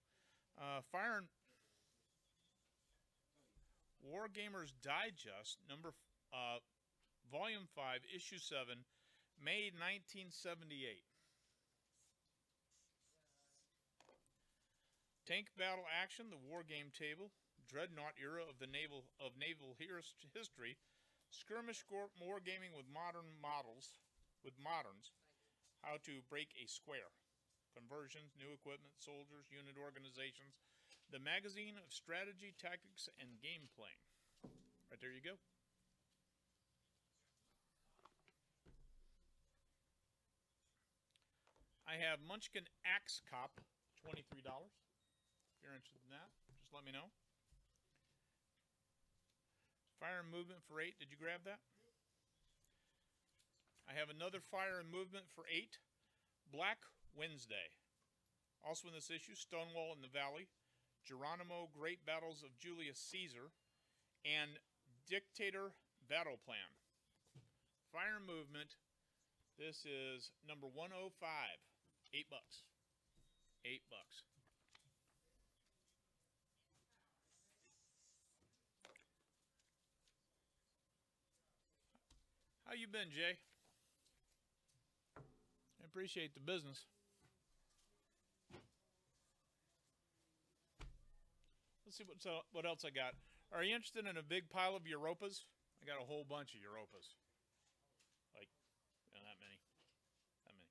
Fire and War Gamers Digest, Volume 5, Issue 7, May 1978. Tank Battle Action, the War Game Table, Dreadnought Era of the naval history, Skirmish Wargaming with modern models, with moderns, How to Break a Square, Conversions, New Equipment, Soldiers, Unit Organizations, the Magazine of Strategy, Tactics, and Game Playing. Right there you go. I have Munchkin Axe Cop, $23. If you're interested in that, just let me know. Fire and Movement for 8. Did you grab that? I have another Fire and Movement for 8. Black Wednesday. Also in this issue, Stonewall in the Valley, Geronimo, Great Battles of Julius Caesar, and Dictator Battle Plan. Fire and Movement. This is number 105. $8. $8. How you been, Jay? I appreciate the business. Let's see what else I got. Are you interested in a big pile of Europas? I got a whole bunch of Europas. Like, that many. That many.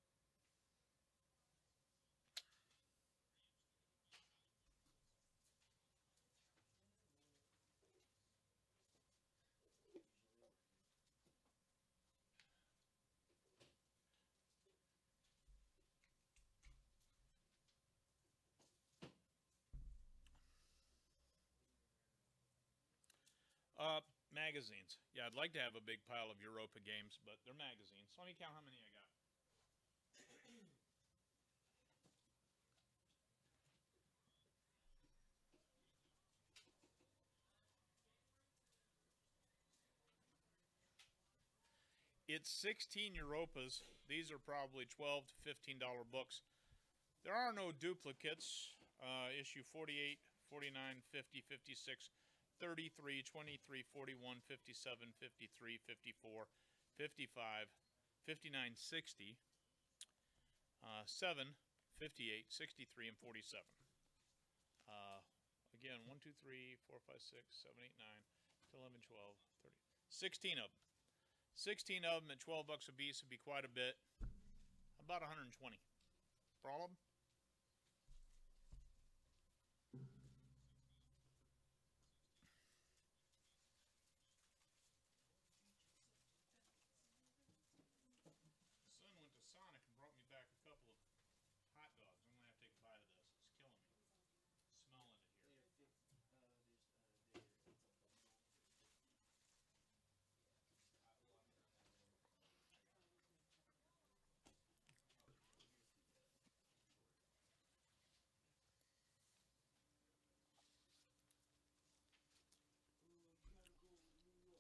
Magazines. Yeah, I'd like to have a big pile of Europa games, but they're magazines. Let me count how many I got. It's 16 Europas. These are probably $12 to $15 books. There are no duplicates. Issue 48, 49, 50, 56, 33, 23, 41, 57, 53, 54, 55, 59, 60, 7, 58, 63, and 47. Again, 1, 2, 3, 4, 5, 6, 7, 8, 9, 10, 11, 12, 30. 16 of them. 16 of them at $12 a piece would be quite a bit. About 120 for all of them. The son went to Sonic and brought me back a couple of hot dogs. I'm going to have to take a bite of this. It's killing me. Smelling it here.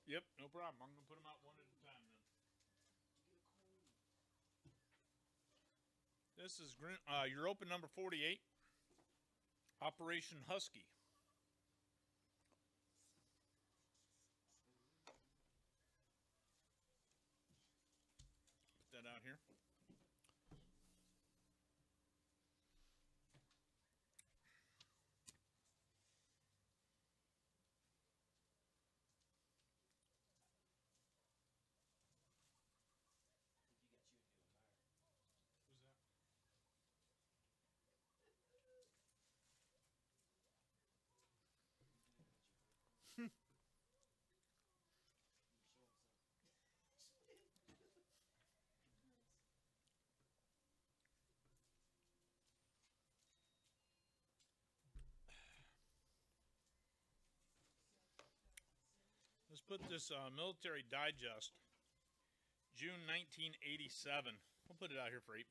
Yep, no problem. I'm going to put them out one at a time then. This is Europa number 48, Operation Husky. Put that out here. Who's that? show him some. Let's put this Military Digest, June 1987. We'll put it out here for $8.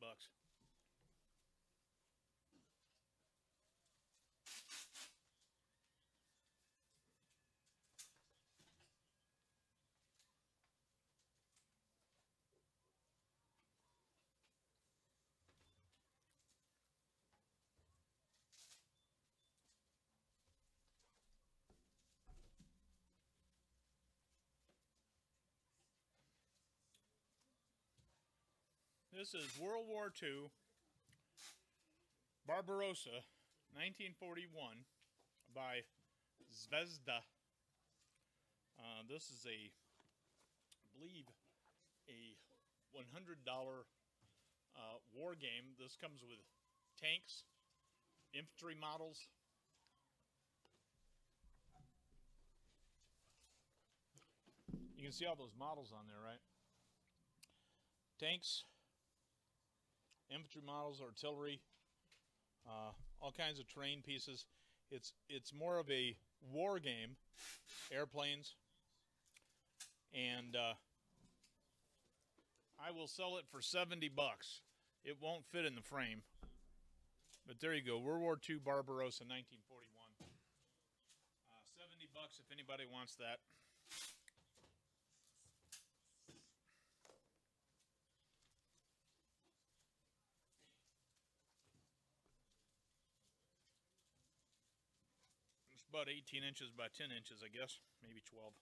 This is World War II, Barbarossa, 1941, by Zvezda. This is I believe, a $100 war game. This comes with tanks, infantry models. You can see all those models on there, right? Tanks, infantry models, artillery, all kinds of terrain pieces. It's more of a war game, airplanes, and I will sell it for $70. It won't fit in the frame, but there you go. World War II Barbarossa, 1941. $70 if anybody wants that. It's about 18 inches by 10 inches, I guess, maybe 12.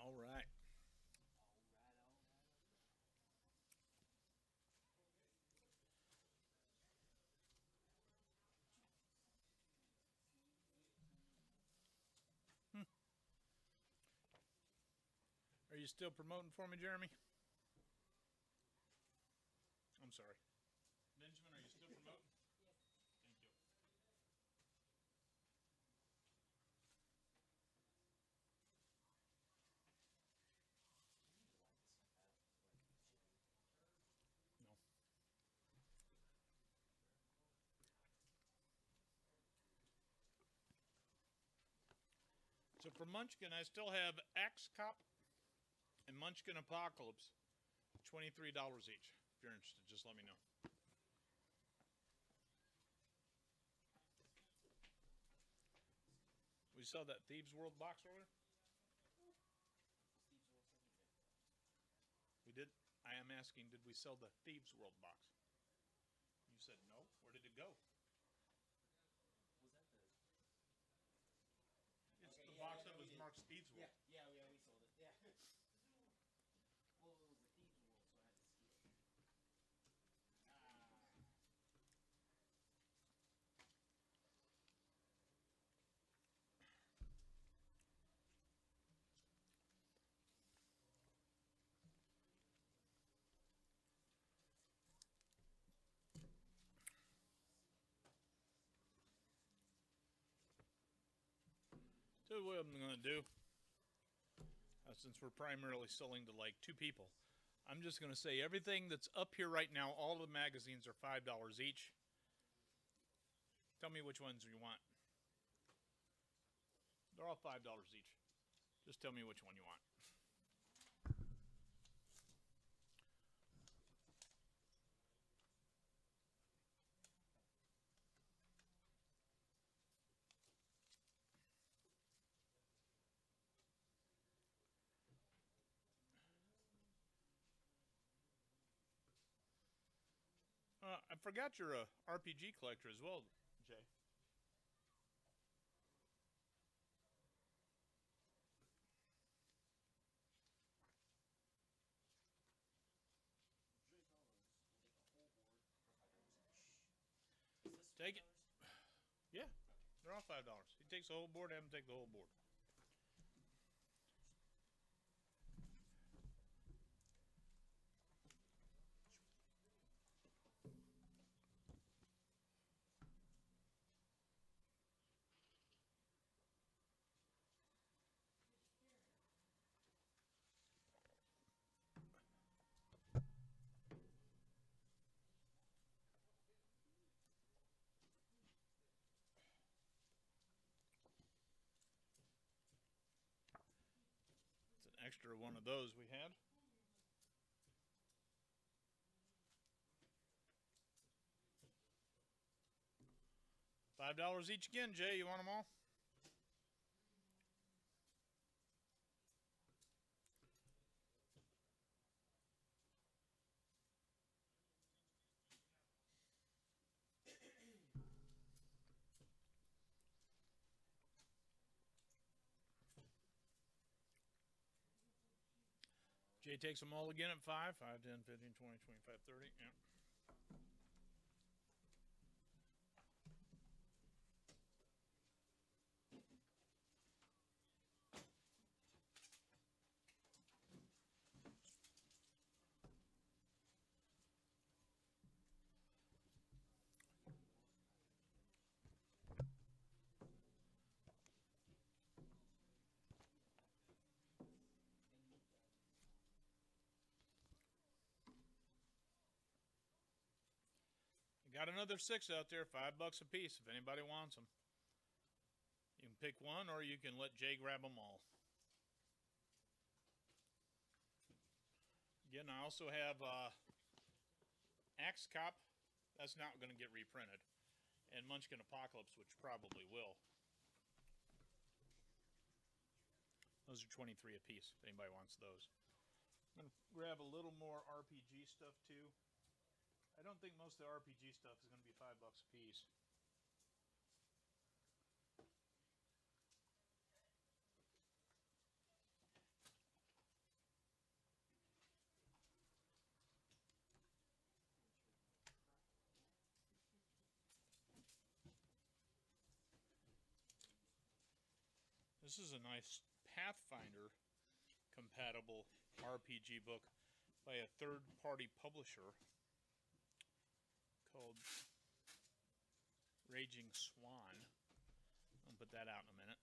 All right. Are you still promoting for me, Jeremy? I'm sorry. Benjamin, are you still promoting? Thank you. No. So for Munchkin, I still have Axe Cop and Munchkin Apocalypse, $23 each. If you're interested, just let me know. We saw that Thieves World box earlier. We did. I am asking, did we sell the Thieves World box? You said no. Where did it go? Was that the? It's Okay, the yeah, box yeah, that we was did. marked Thieves World. Yeah, we sold it. Yeah. Well, it was the Thieves World, so I had to steal it. Ah. So what I'm going to do, since we're primarily selling to like 2 people, I'm just going to say everything that's up here right now, all the magazines are $5 each. Tell me which ones you want. They're all $5 each. Just tell me which one you want. I forgot you're a RPG collector as well, Jay. Take it. Yeah, they're all $5. He takes the whole board, have him take the whole board. It's an extra one of those we had. $5 each again, Jay. You want them all? Jay takes them all again at 5, 5, 10, 15, 20, 25, 30. Yep. Got another 6 out there, $5 a piece if anybody wants them. You can pick one or you can let Jay grab them all. Again, I also have Axe Cop. That's not going to get reprinted. And Munchkin Apocalypse, which probably will. Those are 23 a piece if anybody wants those. I'm going to grab a little more RPG stuff too. I don't think most of the RPG stuff is going to be $5 a piece. This is a nice Pathfinder compatible RPG book by a third-party publisher called Raging Swan. I'll put that out in a minute.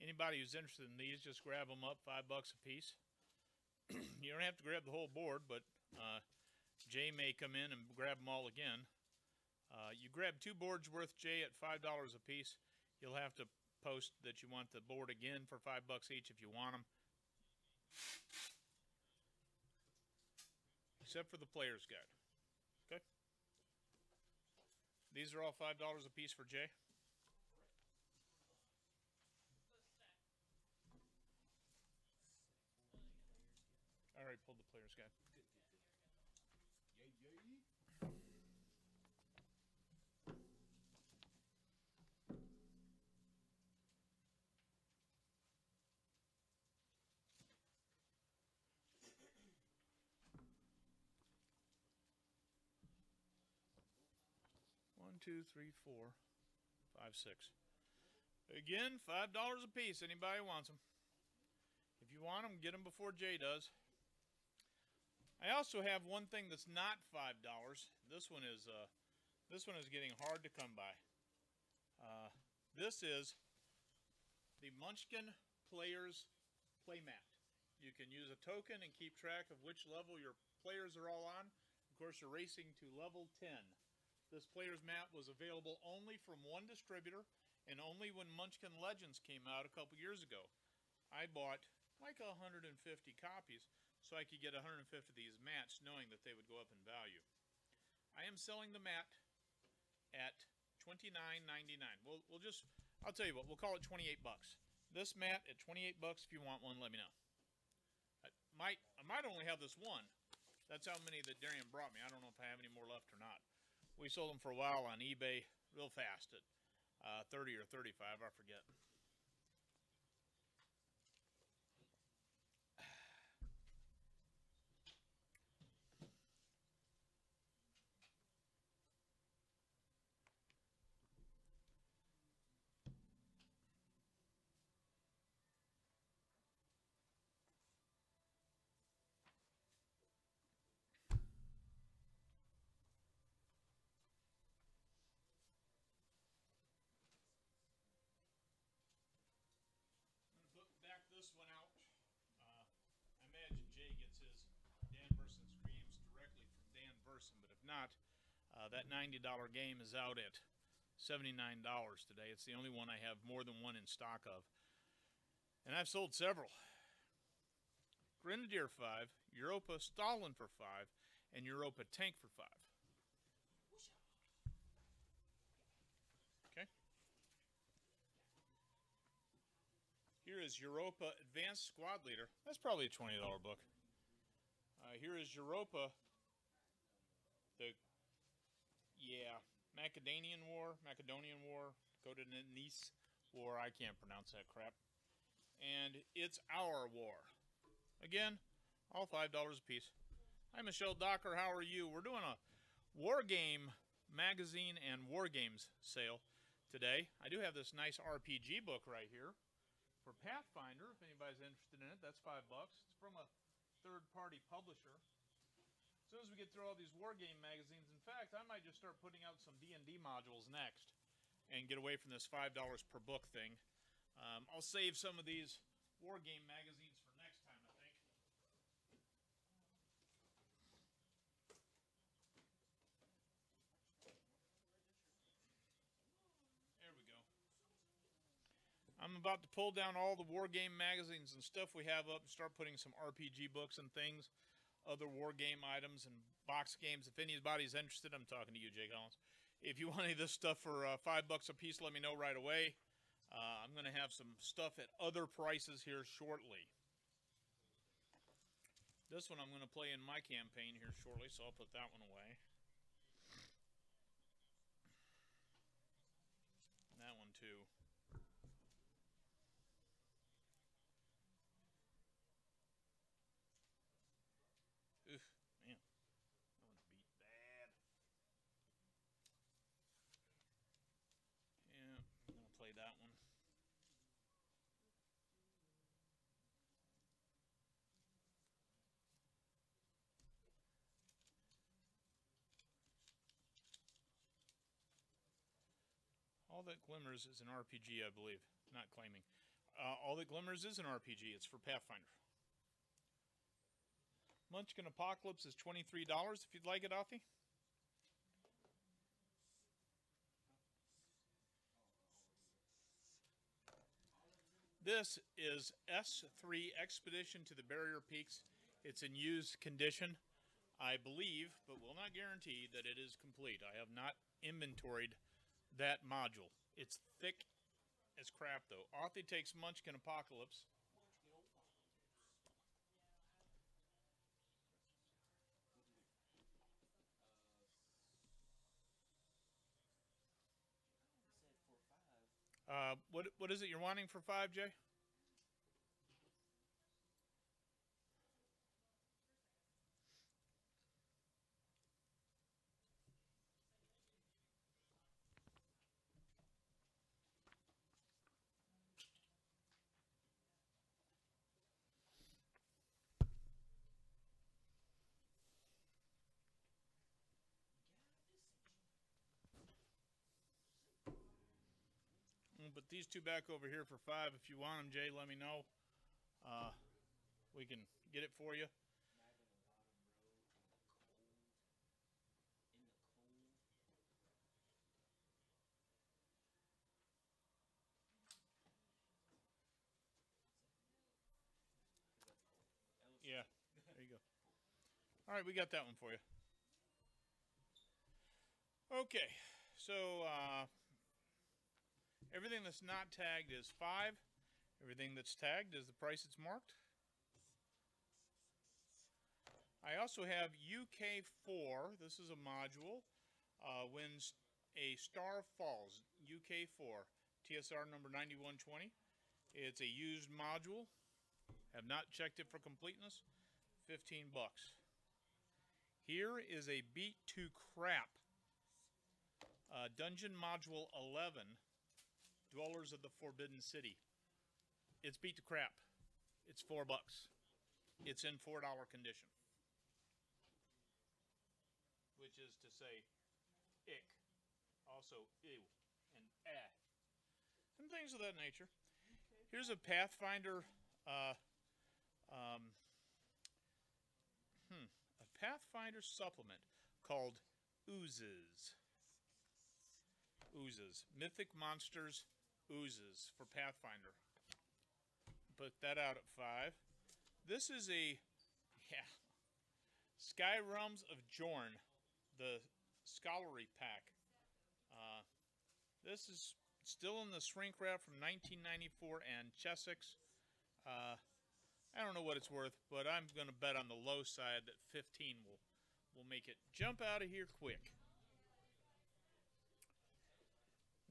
Anybody who's interested in these, just grab them up, $5 a piece. You don't have to grab the whole board, but Jay may come in and grab them all again. You grab 2 boards worth, Jay, at $5 a piece. You'll have to post that you want the board again for $5 each if you want them. Except for the player's guide. Okay? These are all $5 a piece for Jay. All right, pull the player's guide. Yay, yay. 2, 3, 4, 5, 6. Again, $5 a piece. Anybody wants them? If you want them, get them before Jay does. I also have one thing that's not $5. This one is getting hard to come by. This is the Munchkin Players Playmat. You can use a token and keep track of which level your players are all on. Of course, you're racing to level 10. This player's map was available only from one distributor and only when Munchkin Legends came out a couple years ago. I bought like 150 copies so I could get 150 of these mats knowing that they would go up in value. I am selling the mat at $29.99. I'll tell you what, we'll call it 28 bucks. This mat at 28 bucks. If you want one, let me know. I might only have this one. That's how many that Darian brought me. I don't know if I have any more left or not. We sold them for a while on eBay real fast at 30 or 35, I forget. That $90 game is out at $79 today. It's the only one I have more than one in stock of. And I've sold several. Grenadier 5, Europa Stalin for 5, and Europa Tank for 5. Okay. Here is Europa Advanced Squad Leader. That's probably a $20 book. Here is Europa, Macedonian War, Nice War. I can't pronounce that crap. And it's Our War. Again, all $5 a piece. Hi, Michelle Docker. How are you? We're doing a War Game magazine and War Games sale today. I do have this nice RPG book right here for Pathfinder. If anybody's interested in it, that's $5. It's from a third-party publisher. As soon as we get through all these War Game magazines, in fact, I might just start putting out some D&D modules next and get away from this $5 per book thing. I'll save some of these War Game magazines for next time, I think. There we go. I'm about to pull down all the War Game magazines and stuff we have up and start putting some RPG books and things, other War Game items and box games. If anybody's interested, I'm talking to you, Jay Collins. If you want any of this stuff for $5 a piece, let me know right away. I'm going to have some stuff at other prices here shortly. This one I'm going to play in my campaign here shortly, so I'll put that one away. And that one too. Oof, man. That one's beat bad. Yeah, I'm going to play that one. All That Glimmers is an RPG, I believe. Not claiming. All That Glimmers is an RPG. It's for Pathfinder. Munchkin Apocalypse is $23 if you'd like it, Alfie. This is S3 Expedition to the Barrier Peaks. It's in used condition, I believe, but will not guarantee that it is complete. I have not inventoried that module. It's thick as crap, though. Arthur takes Munchkin Apocalypse. What is it you're wanting for 5, Jay? But these two back over here for 5. If you want them, Jay, let me know. We can get it for you. Yeah, there you go. All right, we got that one for you. Okay, so everything that's not tagged is 5. Everything that's tagged is the price it's marked. I also have UK4. This is a module. When a Star Falls, UK4, TSR number 9120. It's a used module. Have not checked it for completeness. $15. Here is a Beat to Crap. Dungeon Module 11. Dwellers of the Forbidden City. It's beat to crap. It's $4. It's in $4 condition. Which is to say, ick. Also, ew. And ah. And things of that nature. Here's a Pathfinder, a Pathfinder supplement called Oozes. Oozes. Mythic Monsters Oozes for Pathfinder. Put that out at 5. This is a, yeah, Sky Realms of Jorn, the Scholarly Pack. This is still in the shrink wrap from 1994 and Chessex. I don't know what it's worth, but I'm going to bet on the low side that 15 will make it jump out of here quick.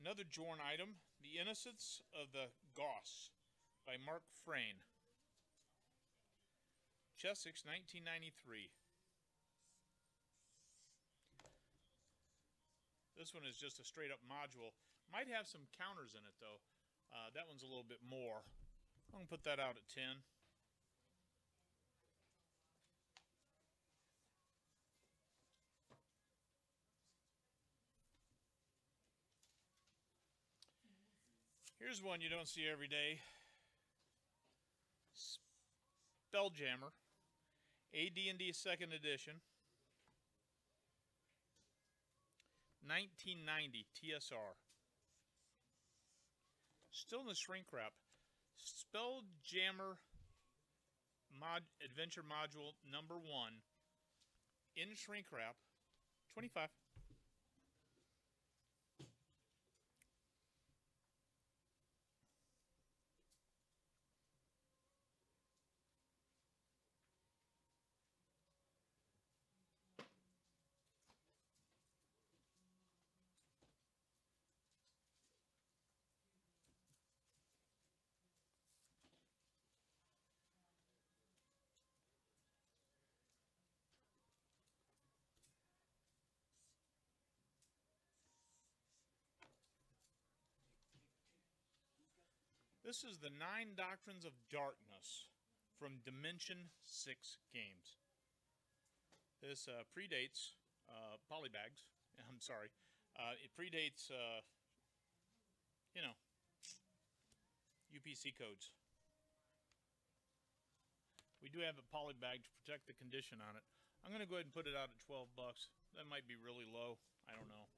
Another Jorn item, The Innocence of the Goss by Mark Frayne. Chessex, 1993. This one is just a straight up module. Might have some counters in it though. That one's a little bit more. I'm going to put that out at 10. Here's one you don't see every day. Spelljammer, AD&D 2nd edition, 1990 TSR. Still in the shrink wrap. Spelljammer Adventure Module number 1 in shrink wrap, 25. This is the 9 Doctrines of Darkness from Dimension 6 Games. This predates Polybags. I'm sorry. It predates, you know, UPC codes. We do have a polybag to protect the condition on it. I'm going to go ahead and put it out at 12 bucks. That might be really low. I don't know.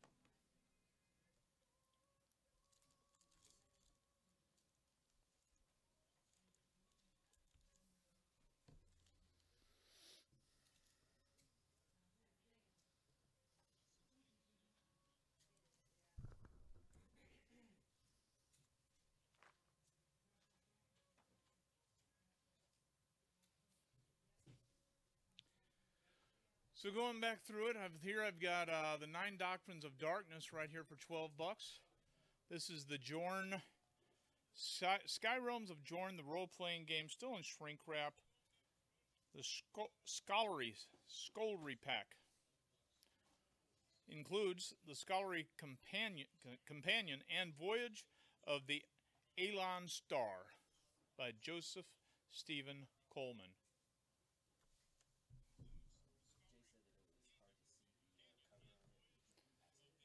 So going back through it, I've got the 9 Doctrines of Darkness right here for 12 bucks. This is the Jorn, Sky Realms of Jorn, the role-playing game, still in shrink wrap. The Scholarly Pack includes the Scholarly Companion and Voyage of the Elan Star by Joseph Stephen Coleman.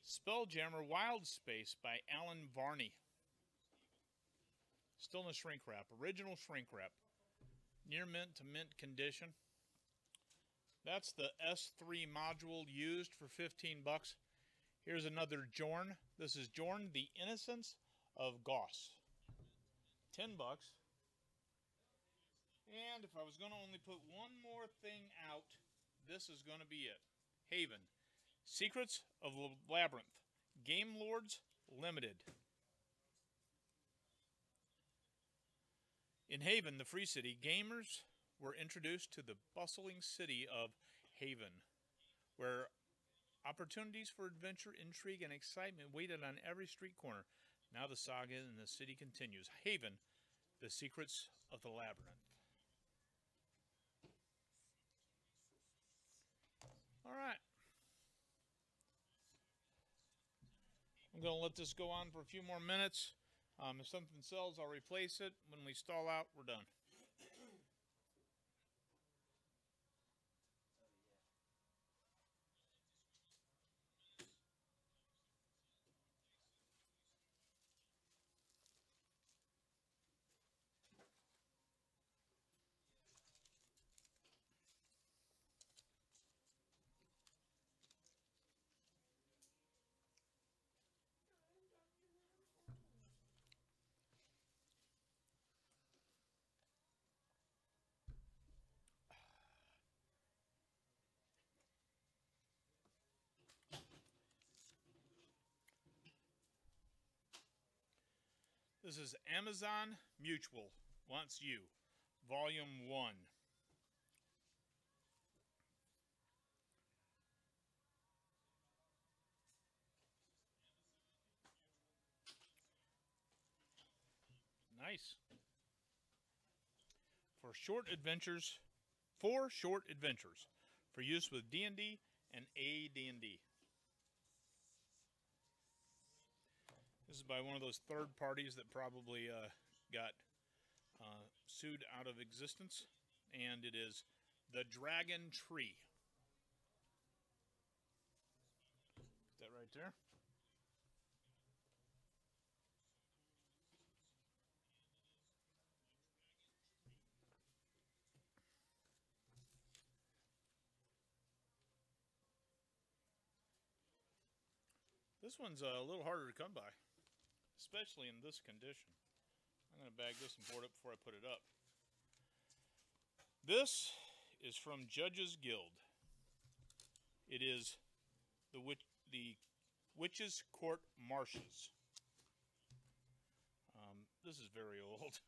Spelljammer Wild Space by Alan Varney. Still in the shrink wrap. Original shrink wrap. Near mint to mint condition. That's the S3 module used for 15 bucks. Here's another Jorn. This is Jorn, The Innocence of Goss. 10 bucks. And if I was going to only put one more thing out, this is going to be it. Haven. Secrets of the Labyrinth. Game Lords Limited. In Haven, the Free City, gamers were introduced to the bustling city of Haven, where opportunities for adventure, intrigue, and excitement waited on every street corner. Now the saga in the city continues. Haven, the Secrets of the Labyrinth. All right. I'm going to let this go on for a few more minutes. If something sells, I'll replace it. When we stall out, we're done. This is Amazon Mutual Wants You, Volume 1. Nice. For short adventures, 4 short adventures for use with D&D and AD&D. This is by one of those third parties that probably got sued out of existence, and it is The Dragon Tree. Put that right there. This one's a little harder to come by, especially in this condition. I'm going to bag this and board it before I put it up. This is from Judge's Guild. It is the Witch's Court Marshes. This is very old.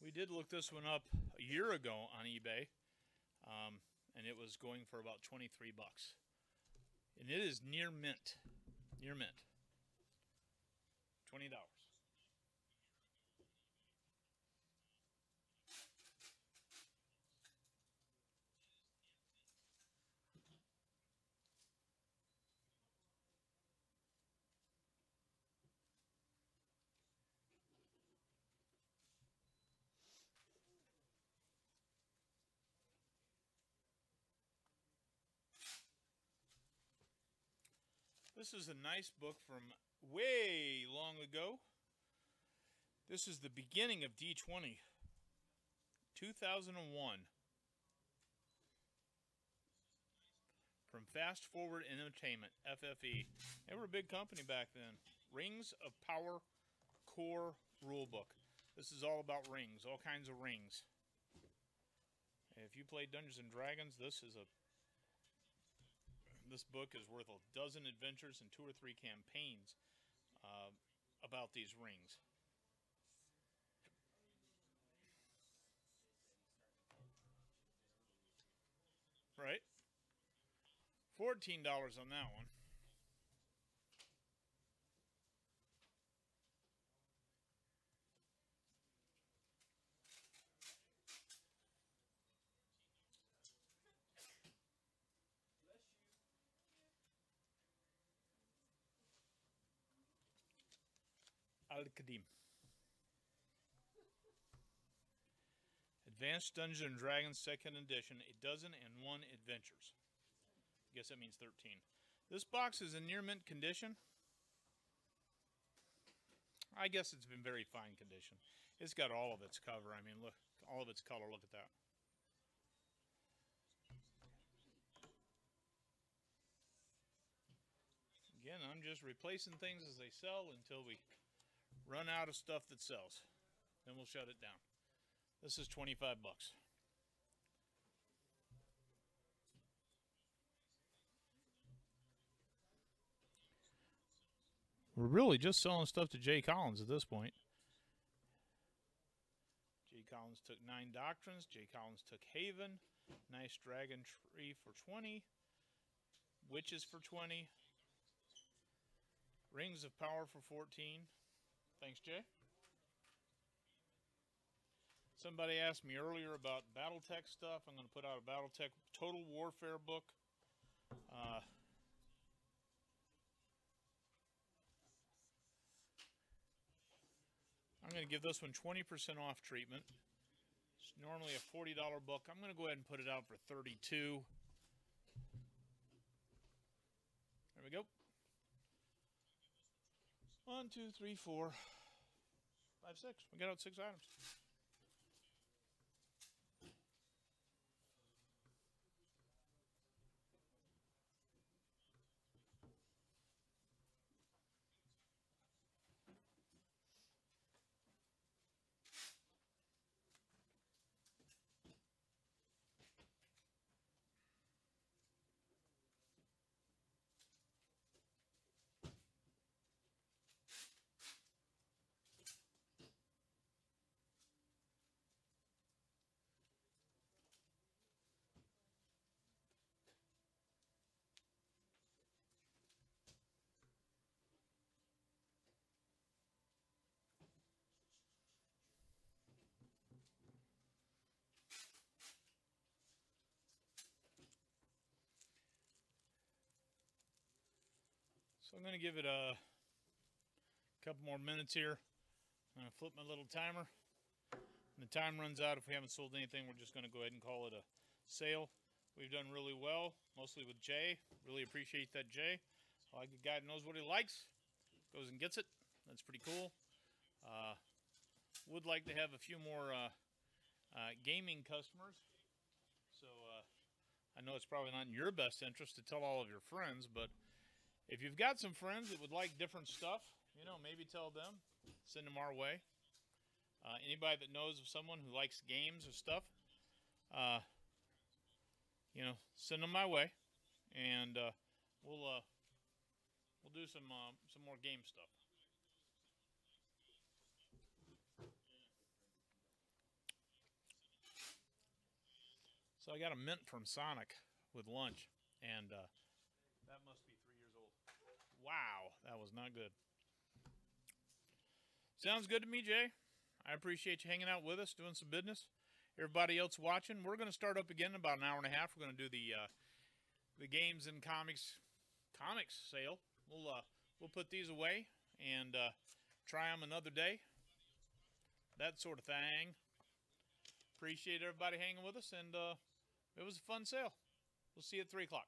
We did look this one up a year ago on eBay, and it was going for about 23 bucks. And it is near mint. Near mint. $20. This is a nice book from way long ago. This is the beginning of D20, 2001. From Fast Forward Entertainment, FFE. They were a big company back then. Rings of Power Core Rulebook. This is all about rings, all kinds of rings. If you play Dungeons and Dragons, this book is worth a dozen adventures and 2 or 3 campaigns about these rings. Right? $14 on that one. Al-Qadim. Advanced Dungeons and Dragons 2nd Edition, a dozen and 1 adventures. I guess that means 13. This box is in near mint condition. I guess it's been very fine condition. It's got all of its cover. I mean, look, all of its color. Look at that. Again, I'm just replacing things as they sell until we run out of stuff that sells. Then we'll shut it down. This is 25 bucks. We're really just selling stuff to Jay Collins at this point. Jay Collins took 9 Doctrines. Jay Collins took Haven. Nice Dragon Tree for 20. Witches for 20. Rings of Power for 14. Thanks, Jay. Somebody asked me earlier about Battletech stuff. I'm going to put out a Battletech Total Warfare book. I'm going to give this one 20% off treatment. It's normally a $40 book. I'm going to go ahead and put it out for $32. There we go. 1, 2, 3, 4, 5, 6. We got out 6 items. So I'm going to give it a couple more minutes here. I'm going to flip my little timer. When the time runs out, if we haven't sold anything, we're just going to go ahead and call it a sale. We've done really well, mostly with Jay. Really appreciate that, Jay. I like a guy that knows what he likes, goes and gets it. That's pretty cool. Would like to have a few more gaming customers. So I know it's probably not in your best interest to tell all of your friends, but if you've got some friends that would like different stuff, you know, maybe tell them, send them our way. Anybody that knows of someone who likes games or stuff, you know, send them my way, and we'll do some more game stuff. So I got a mint from Sonic with lunch, and that must be 3 years old. Wow, that was not good. Sounds good to me, Jay. I appreciate you hanging out with us, doing some business. Everybody else watching, we're going to start up again in about an hour and a half. We're going to do the games and comics sale. We'll put these away and try them another day. That sort of thing. Appreciate everybody hanging with us, and it was a fun sale. We'll see you at 3 o'clock.